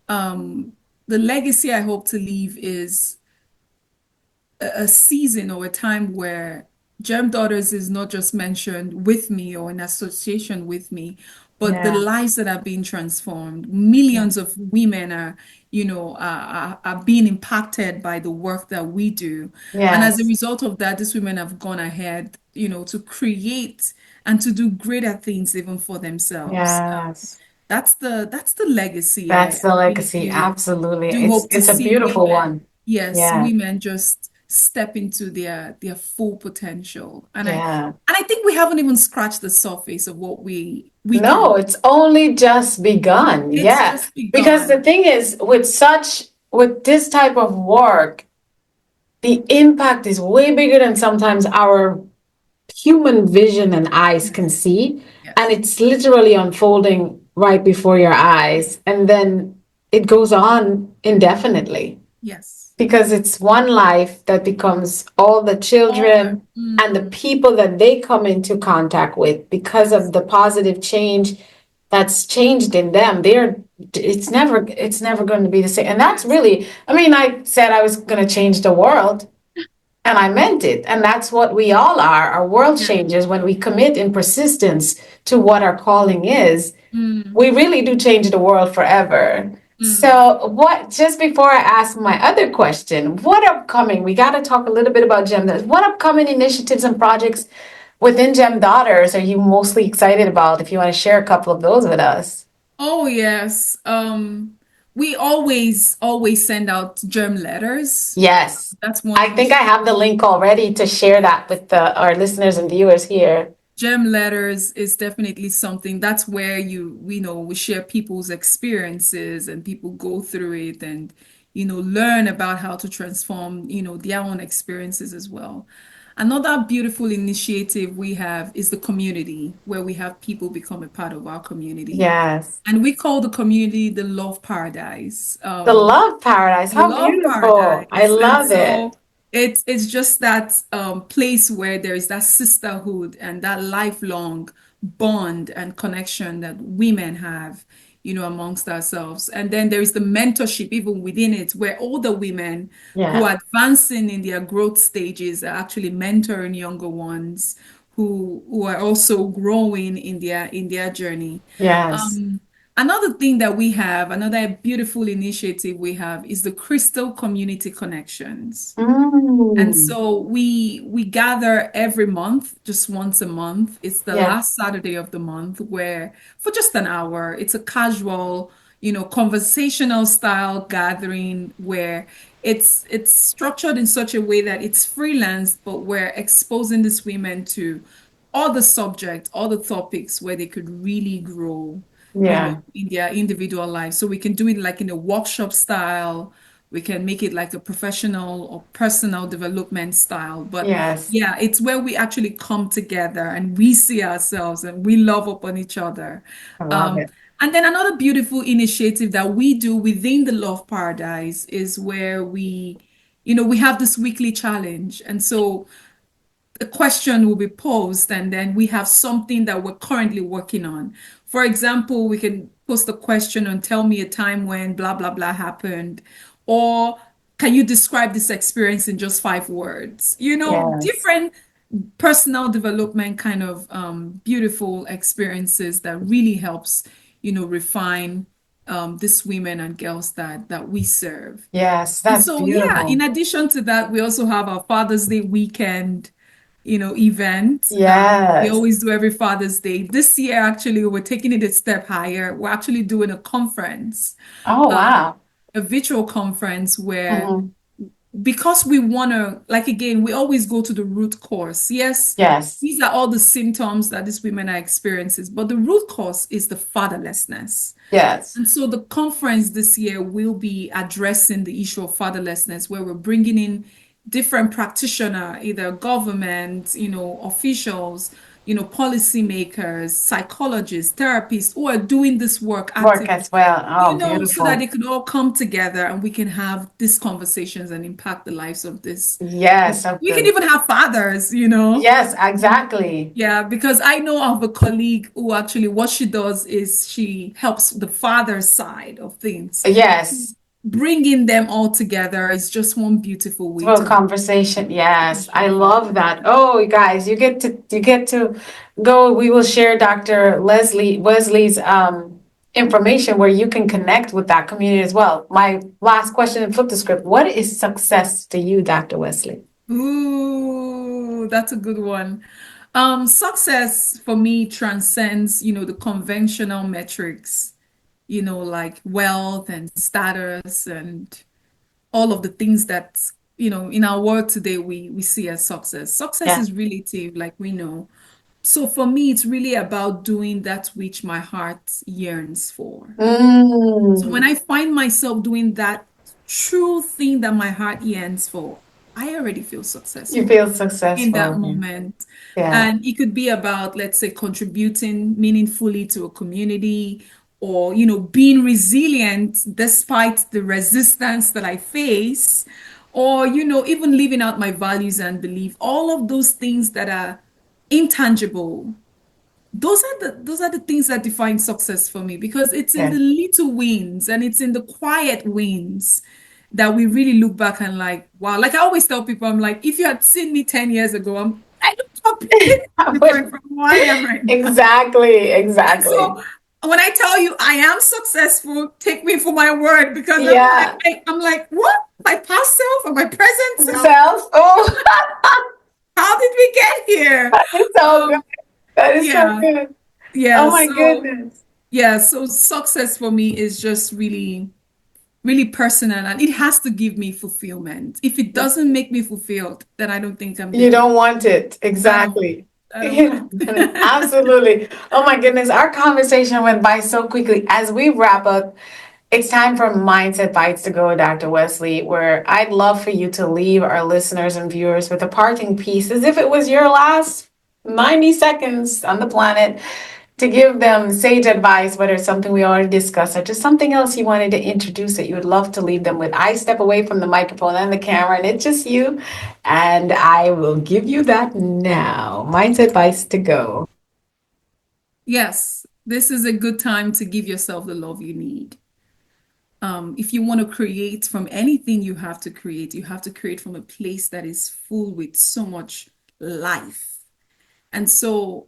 Um, the legacy I hope to leave is a season or a time where Germ Daughters is not just mentioned with me or in association with me, but the yeah. lives that are being transformed. Yeah. Millions of women are being impacted by the work that we do. And as a Yes. result of that, these women have gone ahead, to create and to do greater things even for themselves. Yes. That's the legacy. I That's the really legacy. do Absolutely. do It's hope to it's a see beautiful women, one. yes, Yeah. women just step into their full potential. And Yeah. I think we haven't even scratched the surface of what we No, can. it's only just begun. It's Yeah. just Because the begun. thing is, with this type of work, the impact is way bigger than sometimes our human vision and eyes can Yes, see. And yes, it's literally unfolding right before your eyes. And then it goes on indefinitely. yes. because it's one life that becomes all the Or, children and the people that they come into contact with because of the positive change that's changed in them. It's never going to be the same. And that's yes. really, I mean, I said I was going to change the world. And I meant it. And that's what we all are. Our world Yeah. changes when we commit in persistence to what our calling is. Mm, We really do change the world forever. mm. So, what, just before I ask my other question, what upcoming, we got to talk a little bit about Gem Daughters. What upcoming initiatives and projects within Gem Daughters are you mostly excited about? If you want to share a couple of those with us. Oh, yes. We always send out germ letters. Yes. That's one I think I initiative. have the link already to share that with our listeners and viewers here. Gem letters is definitely something that's where we know we share people's experiences and people go through it and learn about how to transform their own experiences as well. Another beautiful initiative we have is the community where we have people become a part of our community, Yes. and we call the community the Love Paradise. The Love Paradise. How Love beautiful. I Paradise. And love so it. it's just that place where there is that sisterhood and that lifelong bond and connection that women have, amongst ourselves. And then there is the mentorship even within it, where older women who Yeah. are advancing in their growth stages are actually mentoring younger ones who are also growing in their journey. Yes. Um, Another thing that we have, another beautiful initiative we have is the Crystal Community Connections. And Mm. so we gather every month, just once a month. It's the Yeah. last Saturday of the month where for just an hour, it's a casual, conversational style gathering where it's structured in such a way that it's freelance, but we're exposing these women to all the subjects, all the topics where they could really grow, Yeah. in their individual lives. So we can do it like in a workshop style. We can make it like a professional or personal development style. But Yes. yeah, it's where we actually come together and we see ourselves and we love upon each other. I love Um, it. and then another beautiful initiative that we do within the Love Paradise is where we have this weekly challenge. And so a question will be posed, and then we have something that we're currently working on. For example, we can post a question on tell me a time when blah, blah, blah happened, or can you describe this experience in just 5 words? Yes. Different personal development kind of beautiful experiences that really helps, refine these women and girls that we serve. Yes. And That's so, yeah, in beautiful. addition to that, we also have our Father's Day weekend event. We Yes. always do every Father's Day. This year, actually, we're taking it a step higher. We're actually doing a conference, Oh, uh, wow. a virtual conference where, Hmm. because we want to, like, again, we always go to the root cause. Yes, Yes. these are all the symptoms that these women are experiencing, but the root cause is the fatherlessness. Yes. And so the conference this year will be addressing the issue of fatherlessness, where we're bringing in different practitioners, either government, officials, policymakers, psychologists, therapists who are doing this work Work actively, as well. Oh, so that they beautiful. could all come together and we can have these conversations and impact the lives of this. Yes. Of We can the. even have fathers. Yes, exactly. Yeah, because I know of a colleague who actually what she does is she helps the father side of things. Yes. Bringing them all together is just one beautiful way Well, to conversation. Yes, I appreciate father. love that. Oh, you guys, you get to go. We will share Dr. Wesley's information where you can connect with that community as well. My last question and flip the script. What is success to you, Dr. Wesley? Ooh, that's a good one. Success for me transcends, the conventional metrics, like wealth and status and all of the things that, in our world today we see as success. Success Yeah. is relative, like we know. So for me, it's really about doing that which my heart yearns for. So when Mm, I find myself doing that true thing that my heart yearns for, I already feel you successful feel in that successful. moment. Yeah. And it could be about, let's say, contributing meaningfully to a community or, being resilient despite the resistance that I face, or, even living out my values and belief, all of those things that are intangible. Those are the things that define success for me, because it's in the Yeah. little wins and it's in the quiet wins that we really look back and like, wow. Like I always tell people, I'm like, if you had seen me 10 years ago, I look completely different from who I am right now. Exactly, And exactly. so when I tell you I am successful, take me for my word, because Yeah. I'm like, what? My past self or my present self? Self. Oh, How did we get here? that is so good. Um, That is so yeah, good. yeah. Oh my So goodness. yeah, so success for me is just really, really personal, and it has to give me fulfillment. If it doesn't make me fulfilled, then I don't think I'm You living. don't want it. I don't want Exactly. it. I don't want Yeah, it. absolutely. Oh my goodness. Our conversation went by so quickly. As we wrap up, it's time for Mindset Bites to go, Dr. Wesley, where I'd love for you to leave our listeners and viewers with a parting piece as if it was your last 90 seconds on the planet to give them sage advice, whether it's something we already discussed or just something else you wanted to introduce that you would love to leave them with. I step away from the microphone and the camera, and it's just you, and I will give you that now. Mindset Bites to go. Yes, this is a good time to give yourself the love you need. If you want to create from anything you have to create from a place that is full with so much life. And so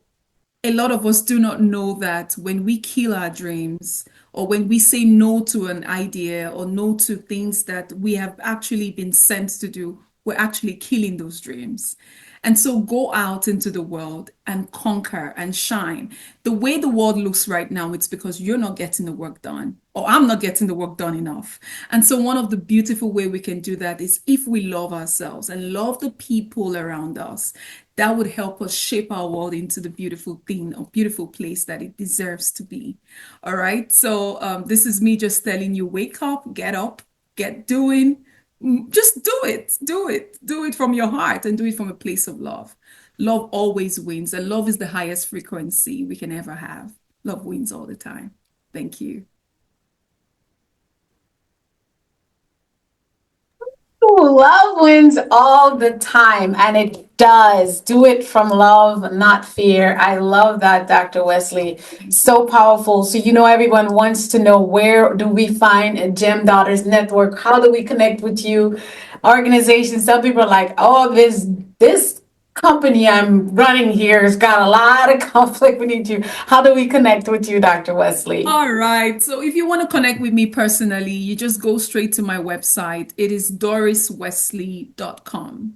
a lot of us do not know that when we kill our dreams, or when we say no to an idea or no to things that we have actually been sent to do, we're actually killing those dreams. And so go out into the world and conquer and shine. The way the world looks right now, it's because you're not getting the work done, or I'm not getting the work done enough. And so one of the beautiful way we can do that is if we love ourselves and love the people around us, that would help us shape our world into the beautiful thing or beautiful place that it deserves to be. All right. So this is me just telling you, wake up, get doing. Just do it from your heart and do it from a place of love. Love always wins, and love is the highest frequency we can ever have. Love wins all the time. Thank you. Love wins all the time, and it does. Do it from love, not fear. I love that, Dr. Wesley. So powerful. So, everyone wants to know, where do we find a Gem Daughters Network? How do we connect with you? Organizations. Some people are like, oh, this company I'm running here has got a lot of conflict. We need you. How do we connect with you, Dr. Wesley? All right. So if you want to connect with me personally, you just go straight to my website. It is doriswesley.com.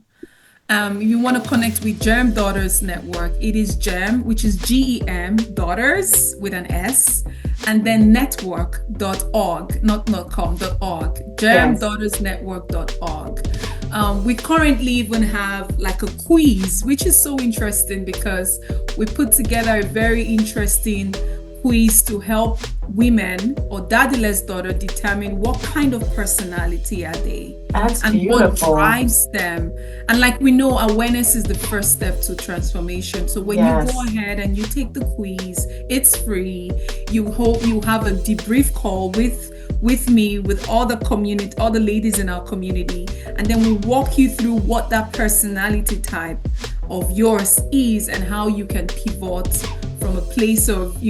If you want to connect with Gem Daughters Network, it is Gem, which is GEM, Daughters with an S, and then network.org, not .com, .org, Yes. gemdaughtersnetwork.org. We currently even have like a quiz, which is so interesting because we put together a very interesting quiz to help women or daddyless daughter determine what kind of personality are they That's and what beautiful. drives them. And like we know, awareness is the first step to transformation. So when you Yes. go ahead and you take the quiz, it's free. You hope you have a debrief call with me, with all the community, all the ladies in our community, and then we walk you through what that personality type of yours is and how you can pivot from a place of,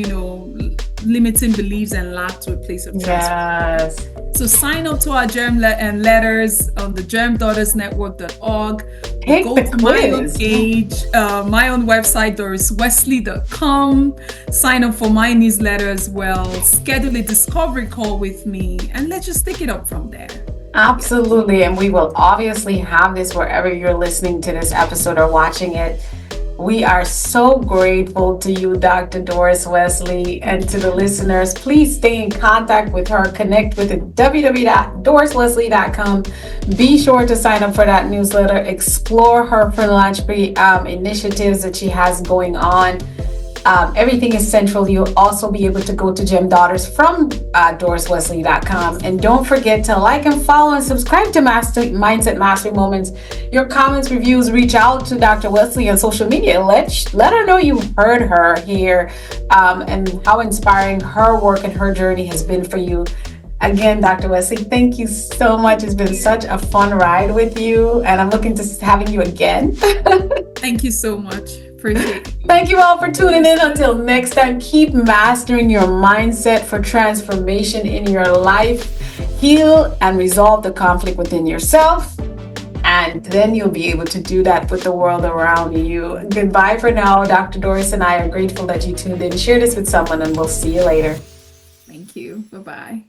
limiting beliefs and lack to a place of transformation. Yes. So sign up to our and letters on the gemdaughtersnetwork.org. Take Go the to my own quiz. page, my own website, doriswesley.com. Sign up for my newsletter as well. Schedule a discovery call with me, and let's just take it up from there. Absolutely. And we will obviously have this wherever you're listening to this episode or watching it. We are so grateful to you, Dr. Doris Wesley, and to the listeners. Please stay in contact with her. Connect with it, www.doriswesley.com. Be sure to sign up for that newsletter. Explore her philanthropy initiatives that she has going on. Everything is central. You'll also be able to go to Gem Daughters from DorisWesley.com. And don't forget to like and follow and subscribe to Mindset Mastery Moments. Your comments, reviews, reach out to Dr. Wesley on social media. Let her know you heard her here and how inspiring her work and her journey has been for you. Again, Dr. Wesley, thank you so much. It's been such a fun ride with you, and I'm looking to having you again. Thank you so much. Appreciate it. Thank you all for tuning in. Until next time, keep mastering your mindset for transformation in your life. Heal and resolve the conflict within yourself, and then you'll be able to do that with the world around you. Goodbye for now. Dr. Doris and I are grateful that you tuned in. Share this with someone, and we'll see you later. Thank you. Bye-bye.